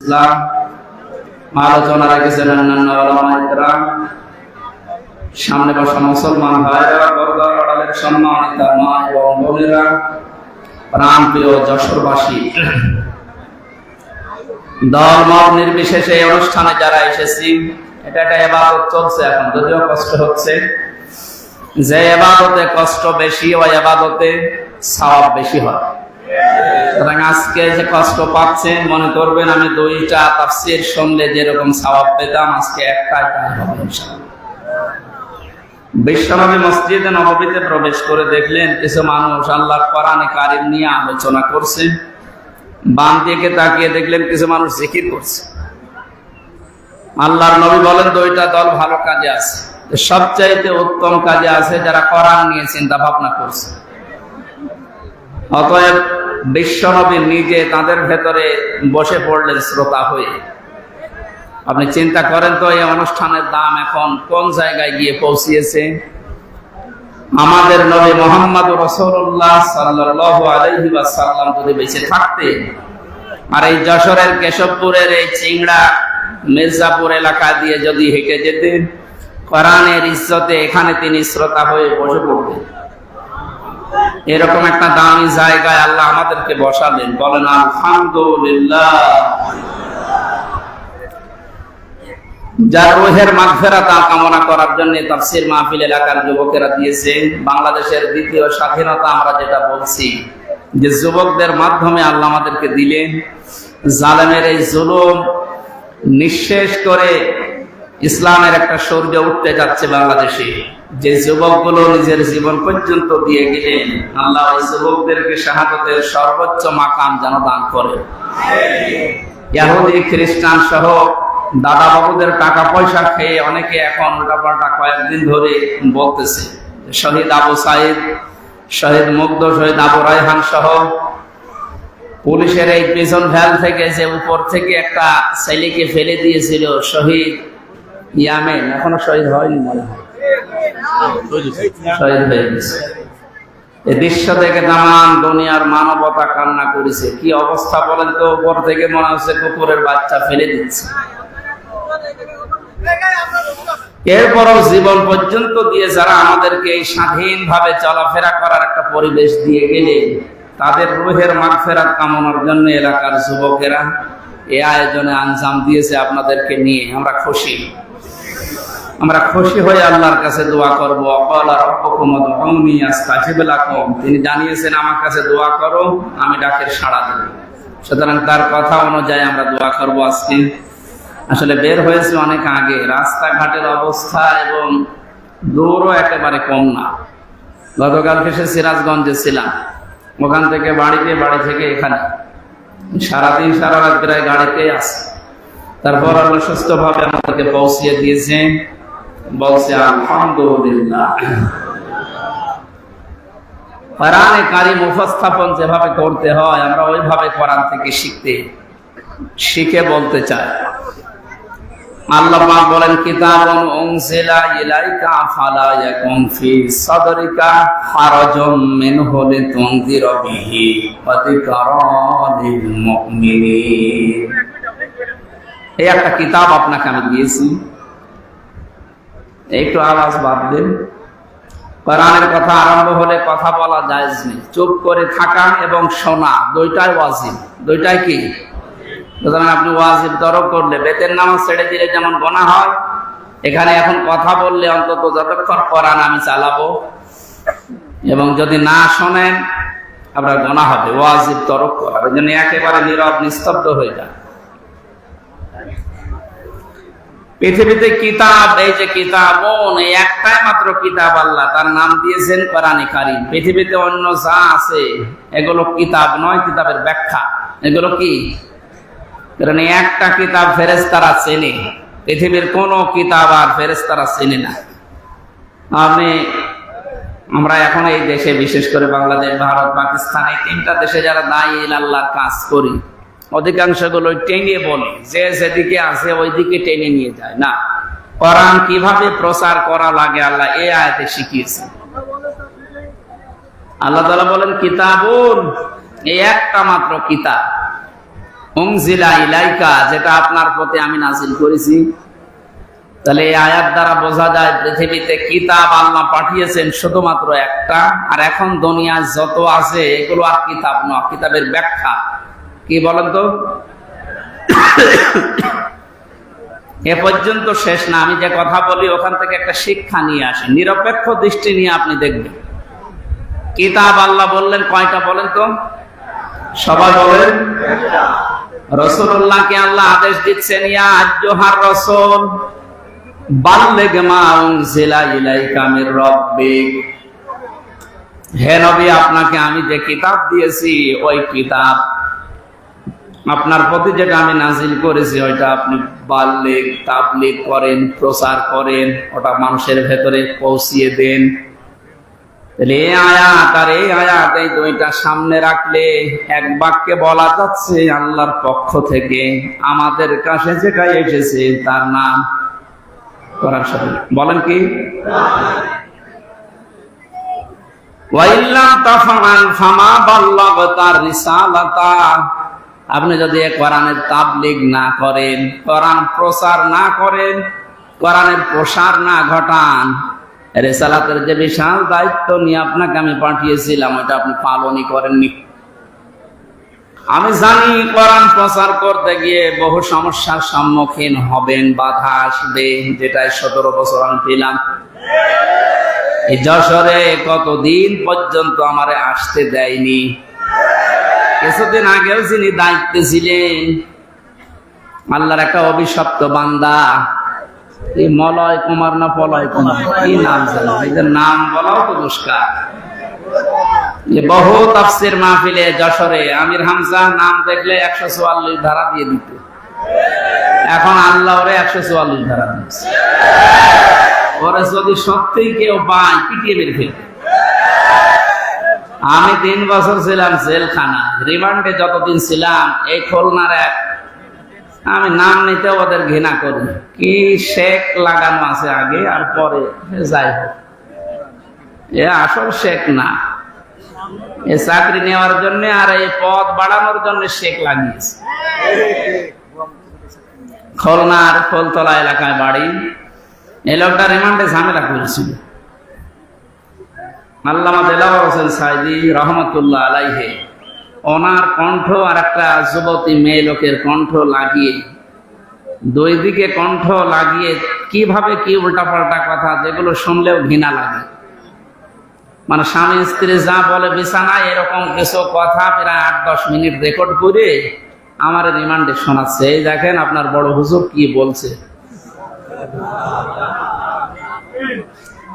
ইসলাম আলোচনা রেখেছেন অন্যান্য ওলামায়ে কেরাম। সামনে বসা মুসলমান ভাইরা, পর্দার আড়ালের সম্মানিত মা এবং বোনেরা, প্রাণপ্রিয় যশোরবাসী, দল মত নির্বিশেষে এই অনুষ্ঠানে যারা এসেছি, এটা একটা ইবাদত চলছে এখন, যদিও কষ্ট হচ্ছে। যে ইবাদতে কষ্ট বেশি, ওই ইবাদতে সওয়াব বেশি হয়। সুতরাং আজকে যে কষ্ট পাচ্ছেন, মনে করবেন আমি দুইটা তাফসীর শুনলে যেরকম সওয়াব পেতাম, আজকে একটাই তাই হবে ইনশাআল্লাহ। বিশ্বনবী মসজিদে নববীতে প্রবেশ করে দেখলেন কিছু মানুষ আল্লাহর কোরআনে কারীম নিয়ে আলোচনা করছে। বাম দিকে তাকিয়ে দেখলেন কিছু মানুষ জিকির করছে। আল্লাহর নবী বলেন দুইটা দল ভালো কাজে আছে, সবচাইতে উত্তম কাজে আছে যারা কোরআন নিয়ে চিন্তা ভাবনা করছে। অতএব বিশ্বনবী নিজে তাদের ভেতরে বসে পড়লেন শ্রোতা হয়ে। আপনি চিন্তা করেন তো, এই অনুষ্ঠানের দাম এখন কোন জায়গায় গিয়ে পৌঁছিয়েছে। আমাদের নবী মুহাম্মদ রাসূলুল্লাহ সাল্লাল্লাহু আলাইহি ওয়াসাল্লাম যদি বেঁচে থাকতেন আর এই যশোরের কেশবপুরের এই চিংড়া মির্জাপুর এলাকা দিয়ে যদি হেঁটে যেতেন, কোরআনের ইজ্জতে এখানে তিনি শ্রোতা হয়ে বসে পড়তেন। এরকম একটা দামি জায়গায় আল্লাহ আমাদেরকে বসালেন। বলেন আলহামদুলিল্লাহ। যার রুহের মাগফিরাত কামনা করার জন্য তাফসীর মাহফিল এলাকার যুবকেরা দিয়েছে। বাংলাদেশের দ্বিতীয় স্বাধীনতা আমরা যেটা বলছি, যে যুবকদের মাধ্যমে আল্লাহ আমাদেরকে দিলেন, জালেমের এই জুলুম নিঃশেষ করে ইসলামের একটা সূর্য উঠতে যাচ্ছে বাংলাদেশে। যে যুবকগুলো নিজের জীবন পর্যন্ত দিয়ে গেলেন, আল্লাহ ওই যুবকদেরকে শাহাদাতের সর্বোচ্চ মাকাম যেন দান করে। ইহুদি খ্রিস্টান সহ দাদা বাবুদের টাকা পয়সা খেয়ে অনেকে এখন উল্টাপাল্টা কয়েকদিন ধরে বলতেছে, শহীদ আবু সাইদ, শহীদ মুগ্ধ, শহীদ আবু রায়হান সহ পুলিশের এই পিছন ভ্যাল থেকে যে উপর থেকে একটা ছেলেকে ফেলে দিয়েছিল, শহীদ ইয়ামেন, এখনো শহীদ হয়নি, মনে হয় শহীদ হয়ে গেছে। এই দৃশ্য থেকে তামাম দুনিয়ার মানবতা কান্না করেছে। কি অবস্থা বলেন তো, উপর থেকে মনে হচ্ছে কুকুরের বাচ্চা ফেলে দিচ্ছে। এরপরও জীবন পর্যন্ত দিয়ে যারা আমাদেরকে এই স্বাধীনভাবে চলাফেরা করার একটা পরিবেশ দিয়ে গেলে, তাদের রুহের মাগফিরাত কামনার জন্য এলাকার যুবকেরা এই আয়োজনে আঞ্জাম দিয়েছে আপনাদেরকে নিয়ে। আমরা খুশি। আমরা খুশি হয়ে আল্লাহর কাছে দোয়া করব। ওয়াকালা রাব্বুকুম উদউনি আস্তাজিব লাকুম। তিনি জানিয়েছেন আমার কাছে দোয়া করো, আমি ডাকের সাড়া দেব। সুতরাং তার কথা অনুযায়ী আমরা দোয়া করব। আজকে আসলে বের হয়েছে অনেক আগে, রাস্তাঘাটের অবস্থা এবং দূরও একেবারে কম না। গতকাল এসে সিরাজগঞ্জে ছিলাম, ওখান থেকে বাড়িতে, বাড়ি থেকে এখানে সারাদিন সারা রাত প্রায় গাড়িতে আছে। তারপর আল্লাহ সুস্থভাবে আমাদেরকে পৌঁছিয়ে দিয়েছেন। বলছে আলহামদুলিল্লাহ। কোরআনে কারীম উপস্থাপন যেভাবে করতে হয়, আমরা ওইভাবে কোরআন থেকে শিখে বলতে চাই। আল্লাহ পাক বলেন, কিতাবুন উনজিলা ইলাইকা ফালা ইয়াকুন ফি সাদরিকা হারাজুম মিনহু লিতুনযিরা বিহি ওয়া যিকরা লিল মুমিনিন। এই একটা কিতাব আপনাকে আমি দিয়েছি। একটু আওয়াজ বাদ দেন। কোরআনের কথা আরম্ভ হলে কথা বলা জায়েজ নেই। চুপ করে থাকা এবং শোনা দুইটাই ওয়াজিব। দুইটাই কি? সুতরাং আপনি ওয়াজিব তরক করলে, বেতের নামাজ ছেড়ে দিলে যেমন গুনাহ হয়, এখানে এখন কথা বললে অন্তত যতক্ষণ কোরআন আমি চালাবো এবং যদি না শোনেন আপনার গুনাহ হবে। ওয়াজিব তরক করা, এই জন্য একেবারে নীরব নিস্তব্ধ হয়ে যায়। পৃথিবীতে কিতাব, এই যে কিতাবুন, এই একটাই মাত্র কিতাব আল্লাহ তার নাম দিয়েছেন কোরআনে কারীম। পৃথিবীতে অন্য যা আছে এগুলো কিতাব নয়, কিতাবের ব্যাখ্যা। এগুলো কি? কারণ এই একটা কিতাব ফেরেশতারা চেনে, পৃথিবীর কোন কিতাব আর ফেরেশতারা চেনে না। আমরা এখন এই দেশে, বিশেষ করে বাংলাদেশ, ভারত, পাকিস্তান, এই তিনটা দেশে যারা দায়ী আল্লাহর কাজ করি, অধিকাংশ গুলো টেনে বলে যে যেদিকে আছে ওইদিকে টেনে নিয়ে যায় না। কোরআন কিভাবে প্রচার করা লাগে আল্লাহ এই আয়াতে শিখিয়েছেন। আল্লাহ তাআলা বলেন কিতাবুন, এই একটা মাত্র কিতাব। উনজিলা ইলাইকা, যেটা আপনার প্রতি আমি নাযিল করেছি। তাহলে এই আয়াত দ্বারা বোঝা যায় পৃথিবীতে কিতাব আল্লাহ পাঠিয়েছেন শুধুমাত্র একটা, আর এখন দুনিয়া যত আছে এগুলো আর কিতাব নয়, কিতাবের ব্যাখ্যা। কি বলেন তো? এ পর্যন্ত শেষ না, আমি যে কথা বলি ওখান থেকে একটা শিক্ষা নিয়ে আসি, নিরপেক্ষ দৃষ্টি নিয়ে আপনি দেখবেন। কিতাব আল্লাহ বললেন কয়টা বলেন তো? সবাই বলেন। রাসূলুল্লাহকে আল্লাহ আদেশ দিচ্ছেন, ইয়া আইয়ুহার রাসূল বাল্লিগ মা উনজিলা ইলাইকা মির রাব্বিক, হে নবী আপনাকে আমি যে কিতাব দিয়েছি ওই কিতাব, আপনার প্রতি যেটা আমি নাজিল করেছি ওইটা আপনি বাল্লিগ, তাবলীগ করেন, প্রচার করেন, ওটা মানুষের ভেতরে পৌঁছিয়ে দেন। এই আয়াত আর এই আয়াত, এই দুইটা সামনে রাখলে এক বাক্যে বলা যাচ্ছে আল্লাহর পক্ষ থেকে আমাদের কাছে যেটা এসেছে তার নাম কোরআন শরীফ। বলেন কি? ওয়াইল্লাম তাফআল ফামা বাল্লাগতা রিসালাতা, আপনি যদি কোরআনের তাবলীগ না করেন, কোরআন প্রচার না করেন, কোরআনের প্রসার না ঘটান, রিসালাতের যে বিশাল দায়িত্ব নিয়ে আপনাকে আমি পাঠিয়েছিলাম ওটা আপনি পালনই করেননি। আমি জানি কোরআন প্রচার করতে গিয়ে বহু সমস্যার সম্মুখীন হবেন, বাধা আসবে, যেটাই 17 বছর আমি পেলাম। এই যশোরে কতদিন পর্যন্ত আমারে আসতে দেয়নি। কিছুদিন আগেও যিনি দায়িত্বে ছিলেন আল্লাহর একটা অভিশপ্ত বান্দা, এই মলয় কুমার না পলয় কুমার, কি নাম জানো, এদের নাম বলাও তো মুশকিল। বহু তাফসীর মাহফিলে যশোরে আমির হামজা নাম দেখলে 144 ধারা দিয়ে দিত, এখন আল্লাহ ওরে 144 ধারা দিচ্ছে। ওরে যদি সত্যিই কেউ পায় পিটিয়ে মেরে ফেলবে। আমি 3 বছর ছিলাম জেলখানা, রিমান্ডে যতদিন ছিলাম, এই খুলনার এক, আমি নাম নিতে ওদের ঘৃণা করি, কি শেখ লাগানো আছে আগে আর পরে, যাই হোক এ আসল শেখ না, এ চাকরি নেওয়ার জন্য আর এই পদ বাড়ানোর জন্য শেখ লাগিয়েছে। খুলনার ফুলতলা এলাকায় বাড়ি। এই লোকটা রিমান্ডে ঝামেলা করেছিল। আল্লামা দেলাওয়ার হোসেন সাঈদী রহমতুল্লাহ আলাইহি ওনার কণ্ঠ আর একটা যুবতী মেয়ে লোকের কণ্ঠ লাগিয়ে, দুই দিকে কণ্ঠ লাগিয়ে কিভাবে কি উল্টাপাল্টা কথা, যেগুলো শুনলেও ঘৃণা লাগে। মানে স্বামী স্ত্রী যা বলে বিছানায় এরকম কিছু কথা প্রায় 8-10 মিনিট রেকর্ড করে আমার রিমান্ডে শোনাচ্ছে। এই দেখেন আপনার বড় হুজুর কি বলছে।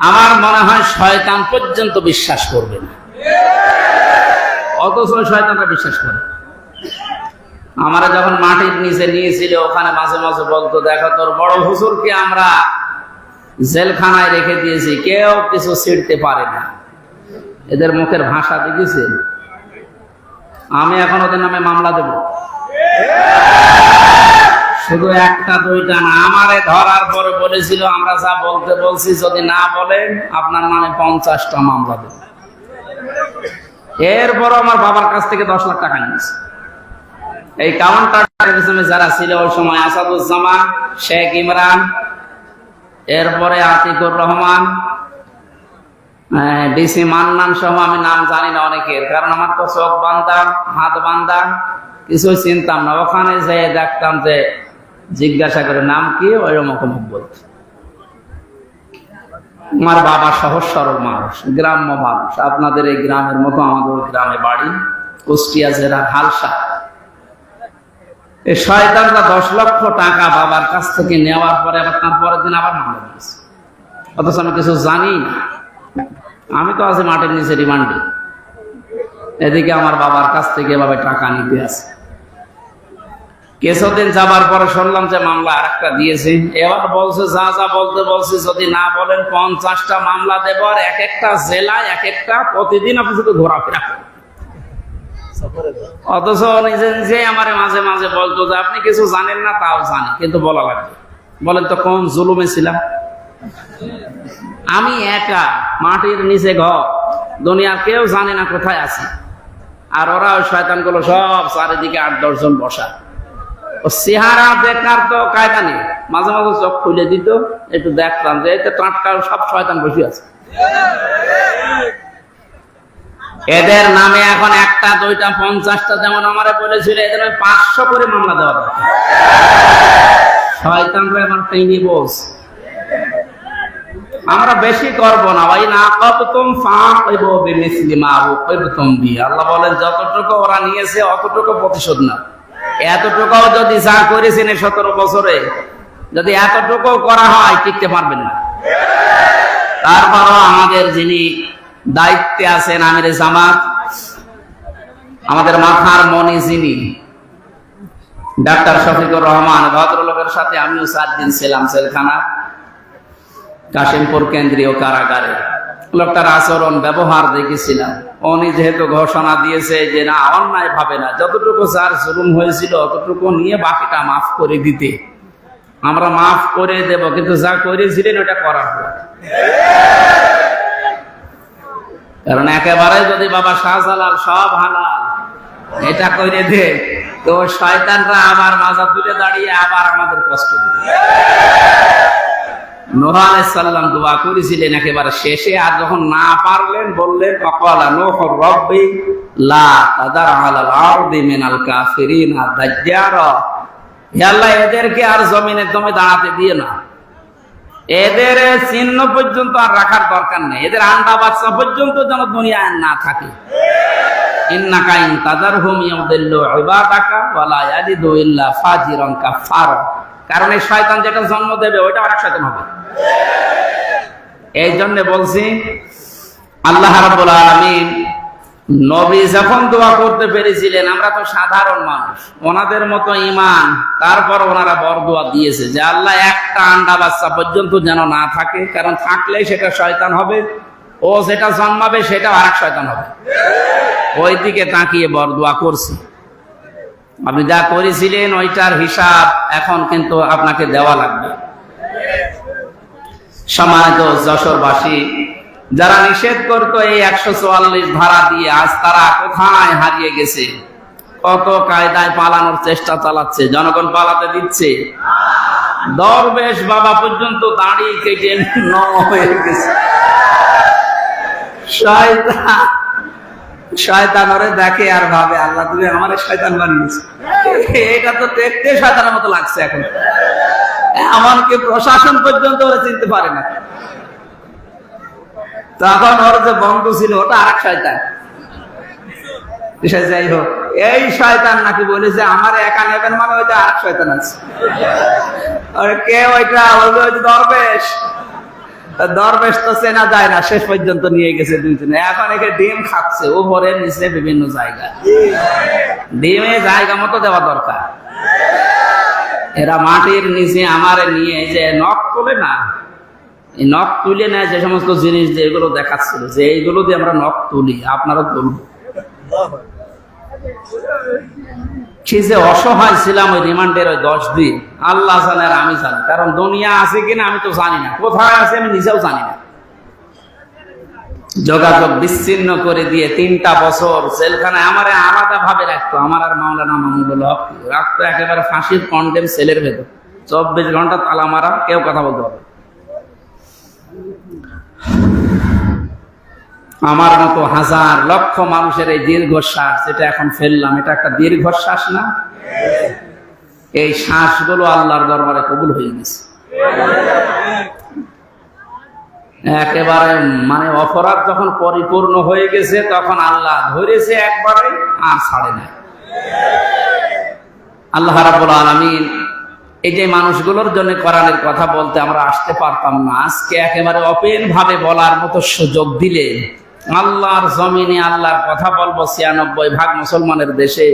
আমার মনে হয় শয়তান পর্যন্ত বিশ্বাস করবে না, অথচ শয়তানরা বিশ্বাস করে। আমরা যখন মাটির নিচে নিয়েছিল ওখানে মাঝে মাঝে বলতো, দেখো তোর বড় হুজুরকে আমরা জেলখানায় রেখে দিয়েছি, কেউ কিছু ছিড়তে পারে না। এদের মুখের ভাষা দেখেছেন? আমি এখন ওদের নামে মামলা দেব, শুধু একটা দুইটা না। আমারে ধরার পরে বলেছিল আমরা যা বলতে বলছি যদি না বলেন আপনার নামে 50টা মামলা দেব। এরপর আমার বাবার কাছ থেকে 10 লাখ টাকা নিয়েছে। এই কাউন্টারের পিছনে যারা ছিল ওই সময় আসাদুজ্জামান, শেখ ইমরান, এরপরে আতিকুর রহমান, ডিসি মান্নান সহ, আমি নাম জানি না অনেকের, কারণ আমার তো চোখ বান্ধা হাত বান্ধা, কিছুই চিনতাম না। ওখানে যে দেখতাম যে জিজ্ঞাসা করে নাম কি, ওই রকম বলতো। আমার বাবা সহজ সরল মানুষ, গ্রাম্য মানুষ, আপনাদের এই গ্রামের মতো আমাদের গ্রামে বাড়ি, কুষ্টিয়া জেলার হালসা। এই শয়তানরা 10 লক্ষ টাকা বাবার কাছ থেকে নেওয়ার পরে আবার তার পরের দিন আবার মামলা দিয়েছে, অথচ আমি কিছু জানি না। আমি তো আছি মাটির নিচে রিমান্ডে, এদিকে আমার বাবার কাছ থেকে এভাবে টাকা নিতে আছে। কিছুদিন যাবার পরে শুনলাম যে মামলা আরেকটা দিয়েছে। এবার বলছে যা যা বলতে বলছে যদি না বলেন 50টা মামলা দেব, আর এক একটা জেলায় এক একটা, প্রতিদিন আপনি শুধু ঘোরাফেরা করেন। অথচ নিজে নিজে আমার মাঝে মাঝে বলতো যে আপনি কিছু জানেন না, তাও জানি, কিন্তু বলা লাগবে। বলেন তো কোন জুলুমে ছিলাম আমি? একা মাটির নিচে ঘর, দুনিয়ার কেউ জানে না কোথায় আছি, আর ওরা ওই শয়তানগুলো সব চারিদিকে 8-10 জন বসা। ও চেহারা দেখার তো কায়দা নেই, মাঝে মাঝে চোখ খুলে দিত, একটু দেখতাম যে এতে টাটকা সব শয়তান বসে আছে। এদের নামে এখন 1টা 2টা 50টা, যেমন আমারে বলেছিল এদের নামে 500 করে মামলা দেওয়া দরকার। শয়তানরা এখন টেনে বস, আমরা বেশি করব না ভাই। না কততুম ফাকিবু বিমিসলি মা উকিবতুম বি, আল্লাহ বলেন যতটুকু ওরা নিয়েছে অতটুকু প্রতিশোধ না। এতটুকু যদি যা করেছেন 17 বছরে, যদি এতটুকু করা হয় টিকতে পারবেন না। তারপরও আমাদের যিনি দায়িত্বে আছেন আমিরে জামাত, আমাদের মাথার মনি যিনি ডাক্তার শফিকুর রহমান, ভদ্রলোকের সাথে আমিও 4 দিন ছিলাম জেলখানা, কাশিমপুর কেন্দ্রীয় কারাগারে। লোকটার আচরণ ব্যবহার দেখেছিলাম। উনি যেহেতু ঘোষণা দিয়েছে যে না অন্যায় ভাবে না, যতটুকু যার জুলুম হয়েছিল অতটুকু নিয়ে বাকিটা মাফ করে দিতে, আমরা মাফ করে দেব, কিন্তু যা করেছিলেন ওটা করার পর। কারণ একেবারে যদি বাবা শাহজালাল সব হালাল এটা করে দে, তো শয়তানরা আবার মাজা তুলে দাঁড়িয়ে আবার আমাদের কষ্ট দেবে। নূহ আলাইহিস সালাম দোয়া করেছিলেন একেবারে শেষে, আর যখন না পারলেন বললেন ওয়াকালা নূহ রাব্বি লা তাদার আলাল আরদি মিনাল কাফিরিনা দাজ্জারা, হে আল্লাহ এদেরকে আর জমিনে তুমি দাঁড়াতে দিও না, এদের চিহ্ন পর্যন্ত আর রাখার দরকার নেই, এদের আন্ডা বাচ্চা পর্যন্ত যেন দুনিয়ায় না থাকে। ইন্নাকা ইন তাদারহুম ইউদিল্লু ইবাদাকা ওয়া লা ইয়ালিদু ইল্লা ফাজিরান কাফারা, কারণ এই শয়তান যেটা জন্ম দেবে ওইটা আরেক শয়তান হবে। এই জন্য বলছি আল্লাহ রাব্বুল আলামিন নবী যখন দোয়া করতে পেরেছিলেন, আমরা তো সাধারণ মানুষ, ওনাদের মতো ঈমান, তারপর ওনারা বরদোয়া দিয়েছে যে আল্লাহ একটা আন্ডা বাচ্চা পর্যন্ত যেন না থাকে, কারণ থাকলে সেটা শয়তান হবে, ও যেটা জন্মাবে সেটা আরেক শয়তান হবে। ওই দিকে তাকিয়ে বরদোয়া করছি। আপনি যা করেছিলেন ওইটার হিসাব এখন কিন্তু আপনাকে দেওয়া লাগবে। সম্মানিত যশোরবাসী, যারা নিষেধ করতো এই 144 ধারা দিয়ে, আজ তারা কোথায় হারিয়ে গেছে? কত কায়দায় পালানোর চেষ্টা চালাচ্ছে, জনগণ পালাতে দিচ্ছে। দরবেশ বাবা পর্যন্ত দাড়ি কেটে হয়ে গেছে। শয়তান ওরে দেখে আর ভাবে আল্লাহ তুমি আমার শয়তান বানিয়েছ। এটা তো দেখতে শয়তানের মতো লাগছে এখন, এমনকি প্রশাসন পর্যন্ত ওরা চিনতে পারে না। তখন ওর যে বন্ধু ছিল ওটা আরেক শয়তান। যাই হোক, এই শয়তান নাকি বলেছে আমার একা নেবেন, মানে ওইটা আরেক শয়তান আছে। কে ওইটা? দরবেশ। দরবেশ তো চেনা যায় না, শেষ পর্যন্ত নিয়ে গেছে 2 জনে। এখন একে ডিম খাচ্ছে উপরে নিচে বিভিন্ন জায়গায়, ডিমে জায়গা মতো দেওয়া দরকার। এরা মাটির নিচে আমারে নিয়ে যে নখ তোলে না, এই নখ তুলে নেয় যে সমস্ত জিনিস যে এগুলো দেখাচ্ছিল যে এইগুলো দিয়ে আমরা নখ তুলি, আপনারা তুলব। সে যে অসহায় ছিলাম ওই রিমান্ডের ওই 10 দিন, আল্লাহ জানে আর আমি জানি, কারণ দুনিয়া আছে কিনা আমি তো জানি না, কোথায় আছে আমি নিজেও জানি না। যোগাযোগ বিচ্ছিন্ন করে দিয়ে 3টা বছর জেলখানায় আমারে আলাদা ভাবে রাখতো, আমার আর মাওলানা মামুনুল হক রাখতো একেবারে ফাঁসির কন্ডেম সেলের ভেতর, 24 ঘন্টা তালা মারা, কেউ কথা বলতে পারবে। আমার মতো হাজার লক্ষ মানুষের এই দীর্ঘশ্বাস যেটা এখন ফেললাম, এটা একটা দীর্ঘশ্বাস না? এই শ্বাসগুলো আল্লাহর দরবারে কবুল হয়ে গেছে। একেবারে মানে অপরাধ যখন পরিপূর্ণ হয়ে গেছে তখন আল্লাহ ধরেছে একবারে আর ছাড়ে না। আল্লাহ রাব্বুল আলামিন এই যে মানুষগুলোর জন্য কোরআনের কথা বলতে আমরা আসতে পারতাম না, আজকে একেবারে ওপেন ভাবে বলার মতো সুযোগ দিলে আল্লাহর জমিনে আল্লাহর কথা বলবো 96% মুসলমানের দেশে,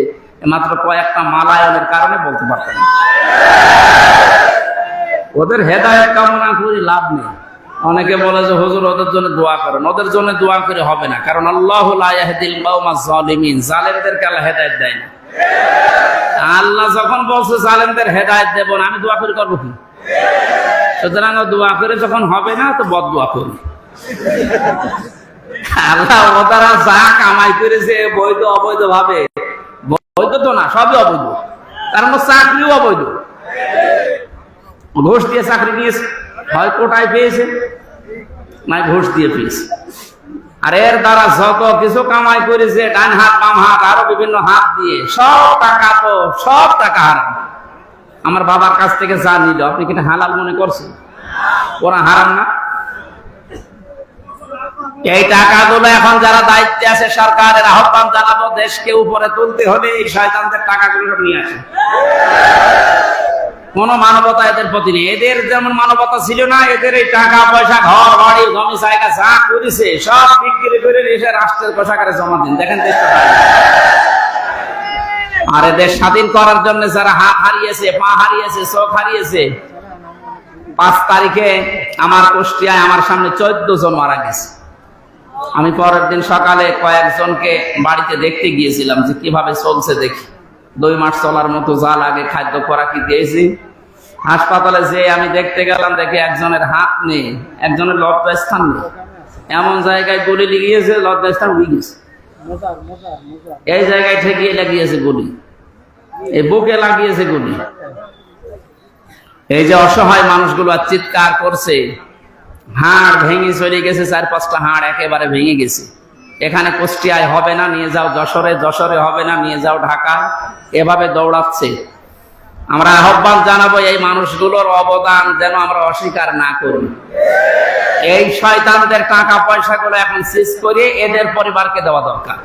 মাত্র কয়েকটা মালায়নের কারণে বলতে পারতাম না। ওদের হেদায়েত কামনা করে লাভ নেই। অনেকে বলে যে হুজুর ওদের জন্য দোয়া করেন, ওদের জন্য দোয়া করে হবে না, কারণ আল্লাহু লা ইয়াহদিল কওমাজ জালিমিন, জালেমদেরকে আল্লাহ হেদায়েত দেয় না। আল্লাহ যখন বলছে জালেমদের হেদায়েত দেব না, আমি দোয়া করে করবো কি? সুতরাং দোয়া করে যখন হবে না তো বদদোয়া করি। আল্লাহ ওরা যা কামাই করেছে বৈধ অবৈধ ভাবে, বৈধ তো না, সবই অবৈধ, কারণ চাকরিও অবৈধ, ঘুষ দিয়ে চাকরি নিয়েছে, হয় কোটায় পেয়েছে নাই ঘুষ দিয়ে পেয়েছে। আর এর দ্বারা যত কিছু কামাই করেছে, ডান হাত বাম হাত আরো বিভিন্ন হাত দিয়ে, সব টাকা হারাম। আমার বাবার কাছ থেকে যা নিল আপনি কি হালাল মনে করছেন? ওরা হারাম না? এই টাকাগুলো এখন যারা দায়িত্বে আছে সরকারের আহ্বান জানাবো, দেশকে উপরে তুলতে হলে এই শয়তানদের টাকাগুলো নিয়ে আসে। কোন মানবতা এদের প্রতি নেই। এদের যেমন মানবতা ছিল না, এদের এই টাকা পয়সা, ঘর বাড়ি, জমি জায়গা যা করেছে সব বিক্রি করে এসে রাষ্ট্রের কোষাগারে জমা দিন। দেখেন দেশটা। আর এদের স্বাধীন করার জন্য যারা হাত হারিয়েছে, পা হারিয়েছে, চোখ হারিয়েছে, 5 তারিখে আমার কুষ্টিয়ায় আমার সামনে 14 জন মারা গেছে। আমি পরের দিন সকালে কয়েকজনকে বাড়িতে দেখতে গিয়েছিলাম যে কিভাবে চলছে দেখি। 2 মাস চলার মতো যা লাগে খাদ্য খোরাকি দিয়েছি। হাসপাতালে যে আমি দেখতে গেলাম, দেখে একজনের হাত নেই, একজনের লজ্জাস্থান নেই, এমন জায়গায় গুলি লেগিয়েছে, লজ্জাস্থান উড়ে গেছে। এই জায়গায় ঠেকিয়ে লাগিয়েছে গুলি, এই বুকে লাগিয়েছে গুলি। এই যে অসহায় মানুষগুলো চিৎকার করছে, হাড় ভেঙে চলে গেছে, 4-5টা হাড় একেবারে ভেঙে গেছে। এখানে কুষ্টিয়ায় হবে না, নিয়ে যাও যশোরে, যশোরে হবে না, নিয়ে যাও ঢাকা, এভাবে দৌড়াচ্ছে। আমরা আহ্বান জানাবো এই মানুষগুলোর অবদান যেন আমরা অস্বীকার না করি। এই শয়তানদের টাকা পয়সাগুলো এখন সিজ করে এদের পরিবারকে দেওয়া দরকার।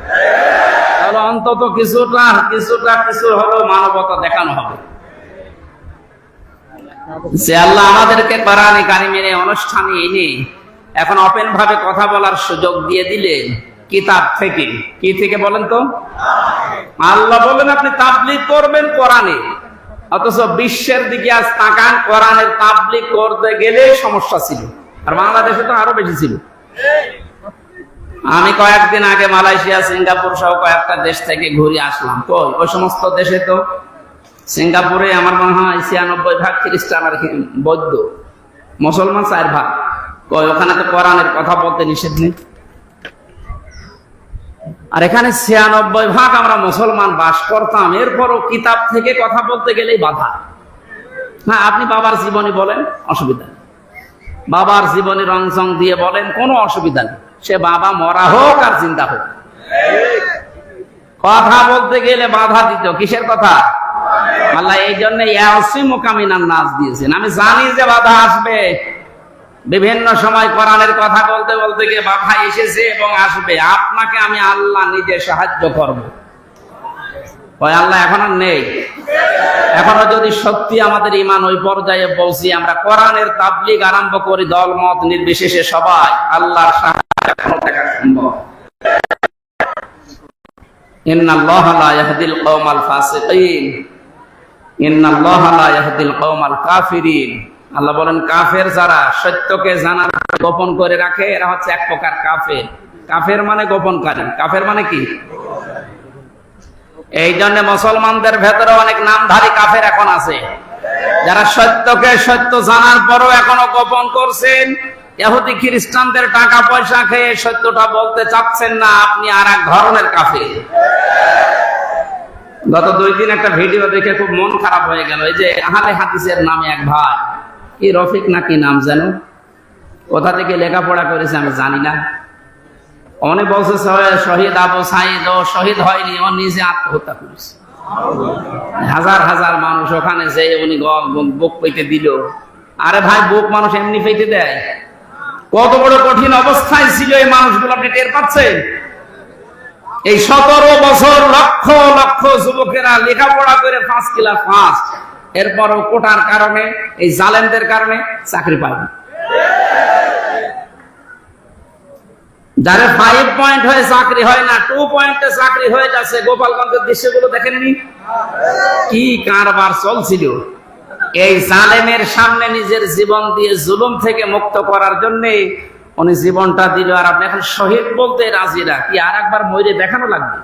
তাহলে অন্তত কিছু হলো মানবতা দেখানো হবে। যে আল্লাহ আমাদেরকে কোরআনে কারিমের অনুষ্ঠানে এনে এখন ওপেন ভাবে কথা বলার সুযোগ দিয়ে দিলেন কিতাব থেকে। কি থেকে বলেন তো? আল্লাহ বলেন আপনি তাবলীগ করবেন কোরআনে, অথচ বিশ্বের দিকে আজ তাকান, কোরআনের তাবলীগ করতে গেলে সমস্যা ছিল, আর বাংলাদেশে তো আরো বেশি ছিল। আমি কয়েকদিন আগে মালয়েশিয়া, সিঙ্গাপুর সহ কয়েকটা দেশ থেকে ঘুরে আসলাম। তো ওই সমস্ত দেশে তো, সিঙ্গাপুরে আমার মনে হয় 96% খ্রিস্টান আর বৌদ্ধ, মুসলমান 4%। ওখানে তো কোরআনের কথা বলতে নিষেধ নেই। আর এখানে 96% আমরা মুসলমান বাস করতাম, এরপরও কিতাব থেকে কথা বলতে গেলেই বাধা। হ্যাঁ, আপনি বাবার জীবনী বলেন, অসুবিধা নেই, বাবার জীবনী রংচং দিয়ে বলেন, কোনো অসুবিধা নেই। সে বাবা মরা হোক আর জিন্দা হোক, কথা বলতে গেলে বাধা দিত। কিসের কথা? আল্লাহ এই জন্য ইয়াসিমুকামিনান নাস দিয়েছেন। আমি জানি যে বাধা আসবে, বিভিন্ন সময় কোরআনের কথা বলতে বলতে গিয়ে বাধা এসেছে এবং আসবে। আপনাকে আমি আল্লাহ নিজে সাহায্য করব। ওই আল্লাহ এখন আর নেই। এখনো যদি সত্যি আমাদের ঈমান ওই পর্যায়ে পৌঁছি, আমরা কোরআনের তাবলীগ আরম্ভ করি, দলমত নির্বিশেষে সবাই, আল্লাহর সাহায্য এখনো দেখা সম্ভব। ইন্নাল্লাহা লা ইয়াহদিল কওমাল ফাসিকিন, ইন্নাল্লাহা লা ইয়াহদিল কওমাল কাফিরিন। আল্লাহ বলেন কাফের যারা সত্যকে জানার গোপন করে রাখে, এরা হচ্ছে এক প্রকার কাফের। কাফের মানে গোপনকারী। কাফের মানে কি? এই জন্য মুসলমানদের ভেতরে অনেক নামধারী কাফের এখন আছে, যারা সত্যকে সত্য জানার পরও এখনো গোপন করছেন। ইহুদি খ্রিস্টানদের টাকা পয়সা খেয়ে সত্যটা বলতে চাচ্ছেন না, আপনি আর এক ধরনের কাফের। গত 2 দিন একটা ভিডিও দেখে খুব মন খারাপ হয়ে গেল। এই যে আহলে হাদিসের নামে এক ভাই, কি রফিক নাকি নাম যেন, কোথা থেকে লেখাপড়া করেছে আমি জানি না, অনেক বলছে শহীদ আবু সাইদ ও শহীদ হয়নি, ও নিজে আত্মহত্যা করেছে। হাজার হাজার মানুষ ওখানে যে উনি বুক পেতে দিল। আরে ভাই, বুক মানুষ এমনি পেতে দেয়? কত বড় কঠিন অবস্থায় ছিল এই মানুষগুলো, আপনি টের পাচ্ছেন? এই 17 বছর লক্ষ লক্ষ যুবকেরা লেখাপড়া করে 1st ক্লাস ফার্স্ট, এরপরও কোটার কারণে, এই জালেমদের কারণে চাকরি পায়নি। যারা 5 পয়েন্ট হয়ে চাকরি হয় না, 2 পয়েন্টে চাকরি হয়ে যাচ্ছে। গোপালগঞ্জের দৃশ্যগুলো দেখেননি? কি কারবার চলছিল! এই জালেমের সামনে নিজের জীবন দিয়ে জুলুম থেকে মুক্ত করার জন্য উনি জীবনটা দিল। আর আপনি এখন শহীদ বলতে রাজি না, কি আর একবার মরে দেখানো লাগবে?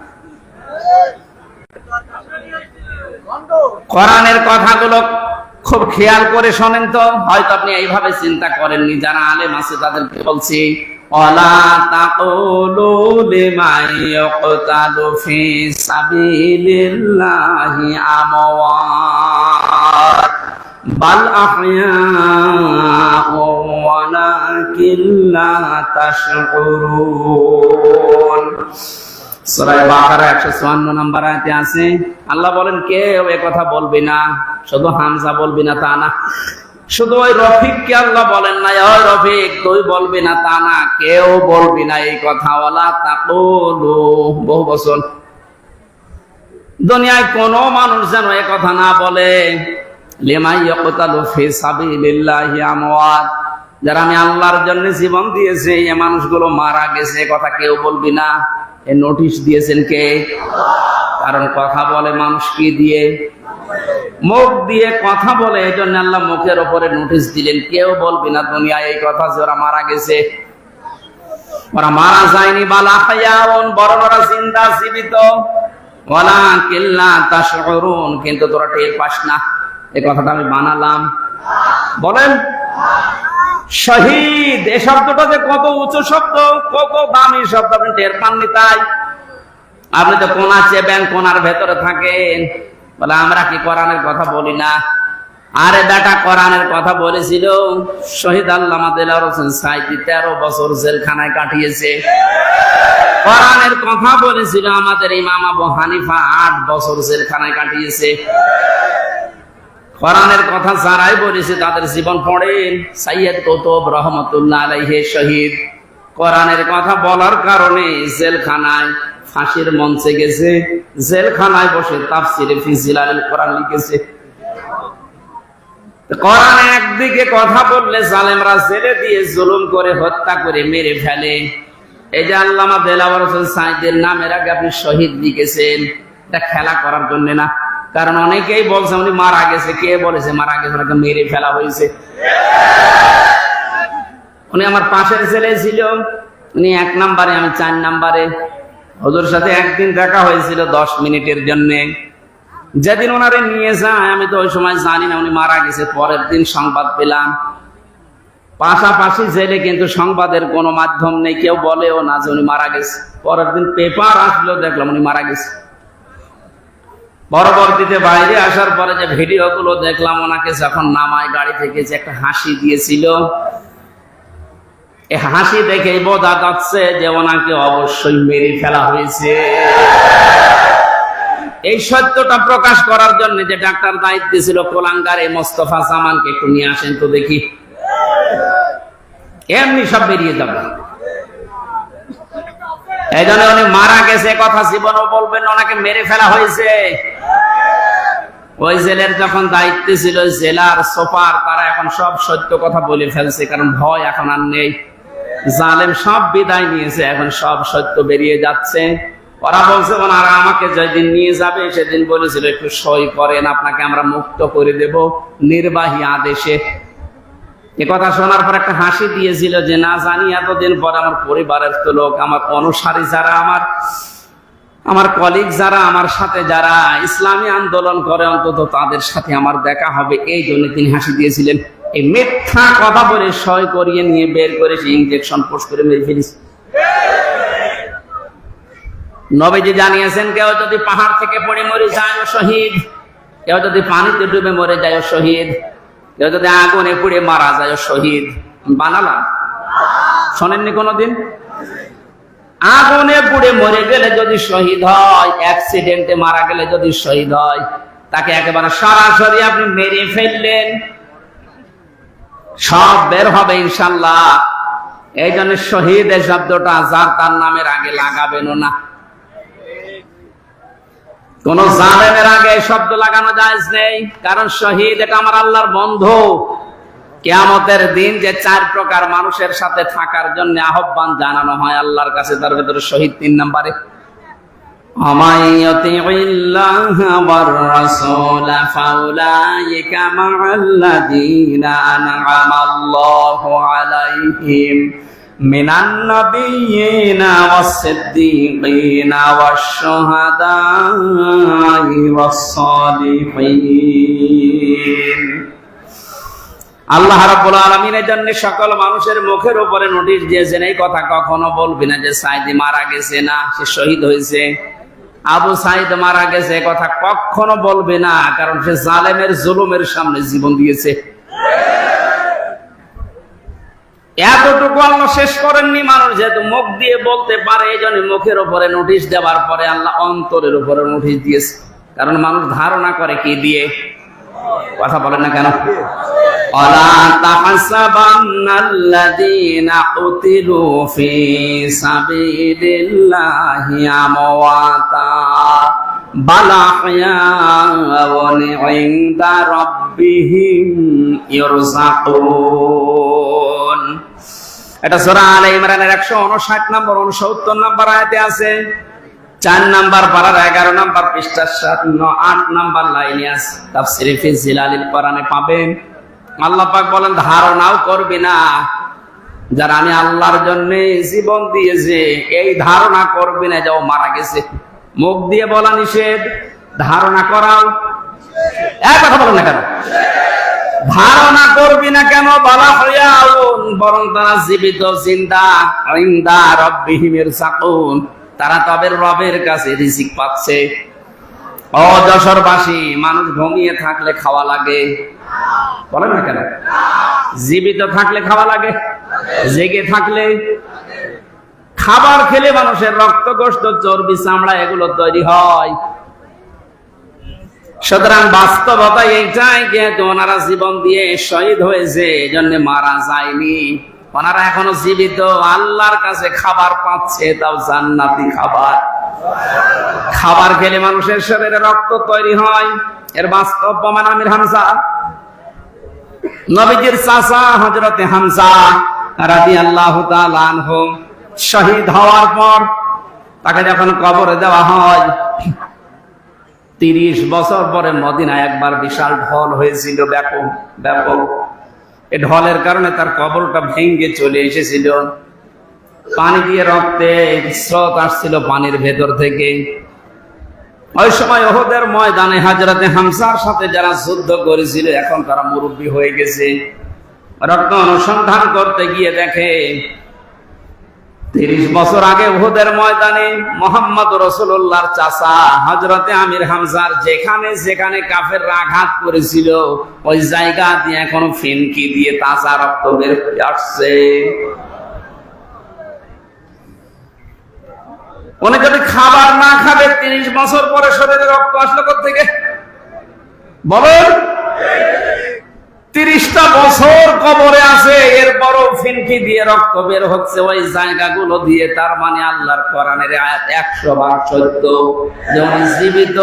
কোরআনের কথাগুলো খুব খেয়াল করে শোনেন তো। হয়তো আপনি এইভাবে চিন্তা করেননি। যারা আলেম আছে তাদেরকে বলছি, ওয়ালা তাকুলু লিমান ইউকতালু ফি সাবিলিল্লাহি আমওয়াত বাল আহইয়াউ ওয়ালাকিন লা তাশউরুন। সূরা বাকারা 154 নম্বর আয়াতে আছে, আল্লাহ বলেন কেউ এ কথা বলবি না, শুধু হামজা বলবি না তা না, শুধু ওই রফিককে আল্লাহ বলেন না ওই রফিক তুই বলবি না তা না, কেউ বলবি না এই কথা। ওয়ালা তাকুলু, বহু বচন, দুনিয়ায় কোন মানুষ যেন এ কথা না বলে লিমান ইয়াকতালু ফি সাবিলিল্লাহি আমওয়াত, যারা আমি আল্লাহর জন্য জীবন দিয়েছে এই মানুষগুলো মারা গেছে, কথা কেউ বলবি না। এ নোটিশ দিয়েছেন কে? কারণ কথা বলে মানুষ কি দিয়ে? মুখ দিয়ে কথা বলে, এই জন্য আল্লাহ মুখের উপরে নোটিশ দিলেন, কেউ বলবি না দুনিয়ায় এই কথা যে ওরা মারা গেছে। ওরা মারা যায়নি, বালা হায়াউন, বরং ওরা জিন্দা জীবিত, ওয়ালাকিন লা তাশউরুন, কিন্তু তোরা টের পাস না। এই কথাটা আমি বানালাম। বলেন শহীদ, এই শব্দটা যে কত উঁচু শব্দ, কত দামি শব্দ, আপনি টের পাননি। তাই আপনি তো কোনা চেবেন, কোনার ভেতরে থাকেন, বলে আমরা কি কোরআনের কথা বলি না? আরে বেটা, কোরআনের কথা বলেছিল। শহীদ আল্লামা দেলাওয়ার হোসেন সাঈদী 13 বছর জেলখানায় কাটিয়েছে। কোরআনের কথা বলেছিল আমাদের ইমাম আবু হানিফা 8 বছর জেলখানায় কাটিয়েছে। কোরআনের কথা যারাই বলেছে তাদের জীবন পড়েন। সাইয়্যিদ কুতুব রহমাতুল্লাহ আলাইহি শহীদ কোরআনের কথা বলার কারণে জেলখানায় ফাঁসির মঞ্চে গেছে, জেলখানায় বসে তাফসিরে ফি জিলালিল কোরআন লিখেছে। কোরআন একদিকে কথা বললে জালেমরা জেলে দিয়ে জুলুম করে, হত্যা করে, মেরে ফেলে। এই যে আল্লামা দেলাওয়ার হোসেন সাঈদীর নামের আগে আপনি শহীদ লিখেছেন, এটা খেলা করার জন্য না। কারণ অনেকেই বলছে উনি মারা গেছে, কে বলেছে মারা গেছে? ওনাকে মেরে ফেলা হয়েছে। উনি আমার পাশের ছেলে ছিল, উনি 1 নম্বরে, আমি 4 নম্বরে। হুজুর সাথে একদিন দেখা হয়েছিল 10 মিনিটের জন্য। যেদিন ওনারে নিয়ে যায় আমি তো ওই সময় জানি না উনি মারা গেছে, পরের দিন সংবাদ পেলাম। পাশাপাশি জেলে, কিন্তু সংবাদের কোনো মাধ্যম নেই, কেউ বলেও না যে উনি মারা গেছে। পরের দিন পেপার আসলো, দেখলাম উনি মারা গেছে। পরবর্তীতে বাইরে আসার পরে যে ভিডিওগুলো দেখলাম, ওনাকে যখন নামায় গাড়ি থেকে যে একটা হাসি দিয়েছিল, এই হাসি দেখেই বোঝা যাচ্ছে যে ওনাকে অবশ্যই মেরে ফেলা হয়েছে। এই সত্যটা প্রকাশ করার জন্য যে ডাক্তার দায়িত্ব ছিল কোলাঙ্গার, এই মোস্তফা জামানকে একটু নিয়ে আসেন তো দেখি, এমনি সব বেরিয়ে যাবে। এই জন্য উনি মারা গেছে কথা জীবনও বলবেন, ওনাকে মেরে ফেলা হয়েছে। ওই জেলের যখন দায়িত্ব ছিল জেলার সুপার, তারা এখন সব সত্য কথা বলে ফেলছে, কারণ ভয় এখন আর নেই। জালেম সব বিদায় নিয়েছে, এখন সব সত্য বেরিয়ে যাচ্ছে। ওরা বলছে ওনারা আমাকে যেদিন নিয়ে যাবে সেদিন বলেছিল একটু সই করেন, আপনাকে আমরা মুক্ত করে দেব নির্বাহী আদেশে। এ কথা শোনার পর একটা হাসি দিয়েছিল যে না জানি এতদিন পর আমার পরিবারের তো লোক, আমার অনুসারী যারা, আমার কলিগ যারা, আমার সাথে যারা ইসলামী আন্দোলন করে, অন্তত তাদের সাথে আমার দেখা হবে, এই জন্য তিনি হাসি দিয়েছিলেন। এই মিথ্যা কথা বলে সই করিয়ে নিয়ে বের করে সে ইনজেকশন পোস্ট করে মেরে ফেলিস। নবীজি জানিয়েছেন কেউ যদি পাহাড় থেকে পড়ে মরে যায় ও শহীদ, কেউ যদি পানিতে ডুবে মরে যায় ও শহীদ, কেউ যদি আগুনে পুড়ে মারা যায় ও শহীদ। বানালাম, শোনেননি কোনোদিন? আগুনে পুড়ে মরে গেলে যদি শহীদ হয়, অ্যাক্সিডেন্টে মারা গেলে যদি শহীদ হয়, তাকে একেবারে সরাসরি আপনি মেরে ফেললেন, সব বের হবে ইনশাল্লাহ। এই জন্য শহীদের শব্দটা যার তার নামের আগে লাগাবেন না। কোন জালেমের আগে শব্দ লাগানো জায়েজ নেই, কারণ শহীদ এটা আমার আল্লাহর বন্ধু। কিয়ামতের দিন যে 4 প্রকার মানুষের সাথে থাকার জন্য আহ্বান জানানো হয় আল্লাহর কাছে, তার ভিতরে শহীদ 3 নম্বরে। আমাইয়াতিল্লাহা ওয়ার রাসূল ফাউলাইকা মা'আল্লাযীনা আন'আমাল্লাহু আলাইহিম মিনান নাবিয়্যিনা ওয়াস-সিদ্দীকিনা ওয়াশ-শুহাদা'i ওয়াস-সালিহিন। আল্লাহ রাব্বুল আলামিনের জন্য সকল মানুষের মুখের উপরে নোটিশ দিয়েছেন, এই কথা কখনো বলবি না যে সাইদি মারা গেছে, না সে শহীদ হয়েছে, আবু সাইদ মারা গেছে, কথা কখনো বলবে না, কারণ সে জালেমের জুলুমের সামনে জীবন দিয়েছে। এতটুকু আল্লাহ শেষ করেননি, মানুষ যেহেতু মুখ দিয়ে বলতে পারে এই জন্য মুখের উপরে নোটিশ দেওয়ার পরে আল্লাহ অন্তরের উপরে নোটিশ দিয়েছে, কারণ মানুষ ধারণা করে কি দিয়ে। কথা বলেন না কেন? ওয়ালা তাহসাবান্নাল্লাযীনা কুতিলু ফী সাবিলিল্লাহি আমওয়াতা বাল আহয়াউন ইনদা রাব্বিহিম ইরযাকুন। এটা সূরা আলে ইমরানের 159 নম্বর 69 নম্বর আয়াতে আছে। 4 নাম্বার পারার 11 নাম্বার পৃষ্ঠার 8 নাম্বার লাইনে আছে। তাফসীরে ফি জিলালিল কোরআনে পাবেন। আল্লাহ পাক বলেন, ধারণাও করবি না যারা আমি আল্লাহর জন্য জীবন দিয়েছে, এই ধারণা করবি না যে ও মারা গেছে। মুখ দিয়ে বলা নিষেধ, ধারণা করাও। এক কথা বলেন না কেন? ধারণা করবি না কেন? বলা হইয়াউন, বরং তারা জীবিত, জিন্দা, ইনদা রাব্বিহিম ইরযাকুন, তারা তাদের রবের কাছে রিজিক পাচ্ছে। ও যশোরবাসী, মানুষ ঘুমিয়ে থাকলে খাওয়া লাগে, বলেন না কেন? জীবিত থাকলে খাওয়া লাগে, জেগে থাকলে খাবার খেলে মানুষের রক্ত, গোশত, চর্বি, চামড়া এগুলো তৈরি হয়। সুতরাং বাস্তবতা এইটাই, যেহেতু ওনারা জীবন দিয়ে শহীদ হয়েছে, এই জন্য মারা যায়নি, ওনারা এখনো জীবিত, আল্লাহর কাছে খাবার পাচ্ছে, তাও জান্নাতি খাবার। খাবার খেলে মানুষের শরীরে রক্ত তৈরি হয়, এর বাস্তব প্রমাণ আমির হামজা, নবীজির চাচা হযরতে হামজা রাদিয়াল্লাহু তাআলা আনহু শহীদ হওয়ার পর তাকে যখন কবরে দেওয়া হয়, 30 বছর পরে মদিনায় একবার বিশাল ঢল হয়েছিল, ব্যাপক। এই ঢলের কারণে তার কবরটা ভেঙে চলে এসেছিল, পানি দিয়ে রক্তে স্রোত আসছিল পানির ভেতর থেকে। ওই সময় উহুদের ময়দানে হযরতে হামজার সাথে যারা যুদ্ধ করেছিল, এখন তারা মুরব্বী হয়ে গেছে, রক্ত অনুসন্ধান করতে গিয়ে দেখে 30 বছর আগে উহুদের ময়দানে মুহাম্মদ রাসূলুল্লাহর চাচা হযরতে আমির হামজার যেখানে যেখানে কাফেররা আঘাত করেছিল, ওই জায়গা দিয়ে এখনো ফিনকি দিয়ে তাজা রক্ত বের হয়ে আসছে। উনি যদি খাবার না খাবে, 30 বছর পরে শরীরে রক্ত আসলো কোত্থেকে বলেন? 30টা বছর কবরে আছে, এরপরও ফিনকি দিয়ে রক্ত বের হচ্ছে ওই জায়গাগুলো দিয়ে। তার মানে আল্লাহর কোরআনের আয়াত 100 বার সত্য, যেমন জীবিত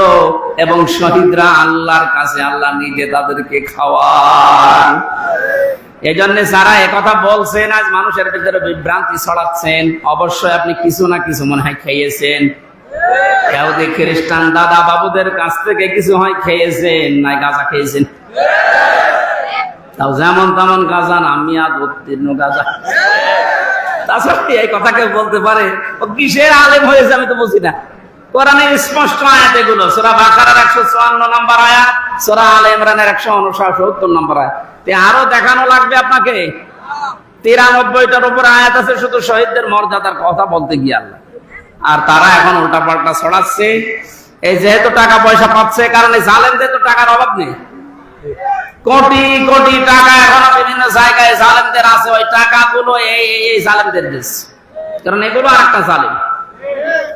এবং শহীদরা আল্লাহর কাছে আল্লাহ নিজে তাদেরকে খাওয়ান। এই জন্য যারা একথা বলছেন, আজ মানুষের ভিতরে বিভ্রান্তি ছড়াচ্ছেন, অবশ্যই আপনি কিছু না কিছু মনে হয় খেয়েছেন। ইহুদি খ্রিস্টান দাদা বাবুদের কাছ থেকে কিছু হয় খেয়েছেন, নাই গাঁজা খেয়েছেন, তাও যেমন তেমন গাঁজা না, মিয়াদ উত্তীর্ণ গাঁজা। তাছাড়া এই কথা কেউ বলতে পারে ও কিসের আলেম হয়েছে আমি তো বুঝি না। কোরআনের স্পষ্ট আয়াত এগুলো, সূরা বাকারার 154 নম্বর আয়াত, সূরা আলে ইমরানের 169 নম্বর আয়াত। আরো দেখানো লাগবে আপনাকে, 93টার উপর আয়াত আছে শুধু শহীদদের মর্যাদার কথা বলতে গিয়ে আল্লাহ। আর তারা এখন উল্টা পাল্টা ছড়াচ্ছে। এই যেহেতু টাকা পয়সা পাচ্ছে, কারণে জালেমদের তো টাকার অভাব নেই, কোটি কোটি টাকা এখনো বিভিন্ন জায়গায় জালেমদের আছে, ওই টাকাগুলো এই জালেমদের দেশ, কারণ এগুলো আর একটা জালেম।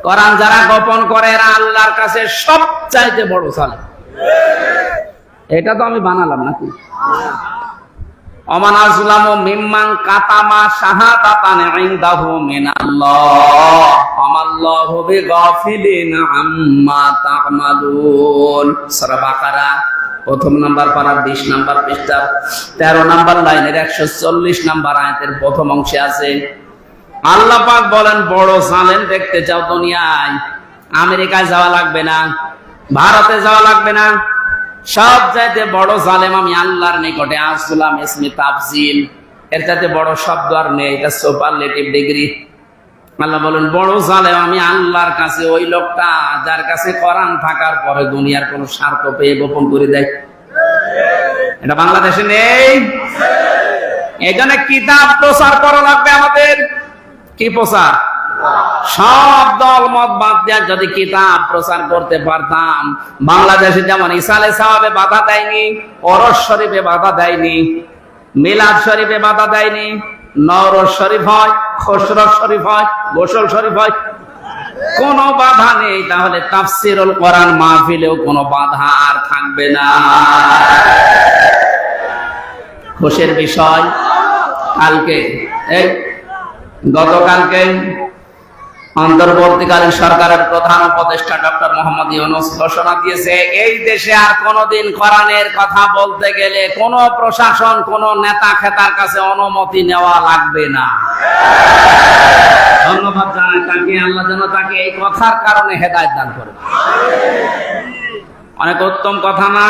কোরআন যারা গোপন করে এরা আল্লাহর কাছে সবচাইতে বড় জালেম। এটা তো আমি বানালাম নাকি? ওমান আযলামু মিম্মান কাতামা শাহাদাতান ইনদাহু মিনাল্লাহ আমাল্লাহু বিগাফিলিন আম্মা তা'মালুন। সূরা বাকারা প্রথম নাম্বার পারা 20 নাম্বার পৃষ্ঠার 13 নাম্বার লাইনের 140 নাম্বার আয়াতের প্রথম অংশে আছে। আল্লাহ পাক বলেন, বড় জালেম দেখতে চাও দুনিয়ায়, আমেরিকায় যাওয়া লাগবে না, ভারতে যাওয়া লাগবে না, সব চাইতে বড় জালেম আমি আল্লাহর নিকটে। আসলাম ইসমে তাফজিল, এর চাইতে বড় শব্দ আর নেই, এটা সুপারলেটিভ ডিগ্রি। আল্লাহ বলেন, বড় জালেম আমি আল্লাহর কাছে ওই লোকটা যার কাছে কোরআন থাকার পরে দুনিয়ার কোন স্বার্থ পেয়ে গোপন করে দেয়। এটা বাংলাদেশে নেই। এই জন্য কিতাব প্রচার করা লাগবে আমাদের। কি প্রচার? সব দল মত বাদ দিয়ে যদি কিতাব প্রচার করতে পারতাম, বাংলাদেশে যেমন ইসালে সাওয়াবে বাধা দেয়নি, ওরস শরীফে বাধা দেয়নি, মিলাদ শরীফে বাধা দেয়নি, নওরোজ শরীফ হয়, খসরত শরীফ হয়, গোসল শরীফ হয়, কোনো বাধা নেই, তাহলে তাফসিরুল কোরআন মাহফিলেও কোনো বাধা আর থাকবে না। খুশির বিষয়, গতকালকে অন্তর্বর্তীকালীন সরকারের প্রধান উপদেষ্টা ডক্টর মোহাম্মদ ইউনূস ঘোষণা দিয়েছে, এই দেশে আর কোনোদিন কোরআনের কথা বলতে গেলে কোন প্রশাসন, কোন নেতা খেতার কাছে অনুমতি নেওয়া লাগবে না। ধন্যবাদ জানাই তাকে, আল্লাহ যেন তাকে এই কথার কারণে হেদায়েত দান করে। অনেক উত্তম কথা না?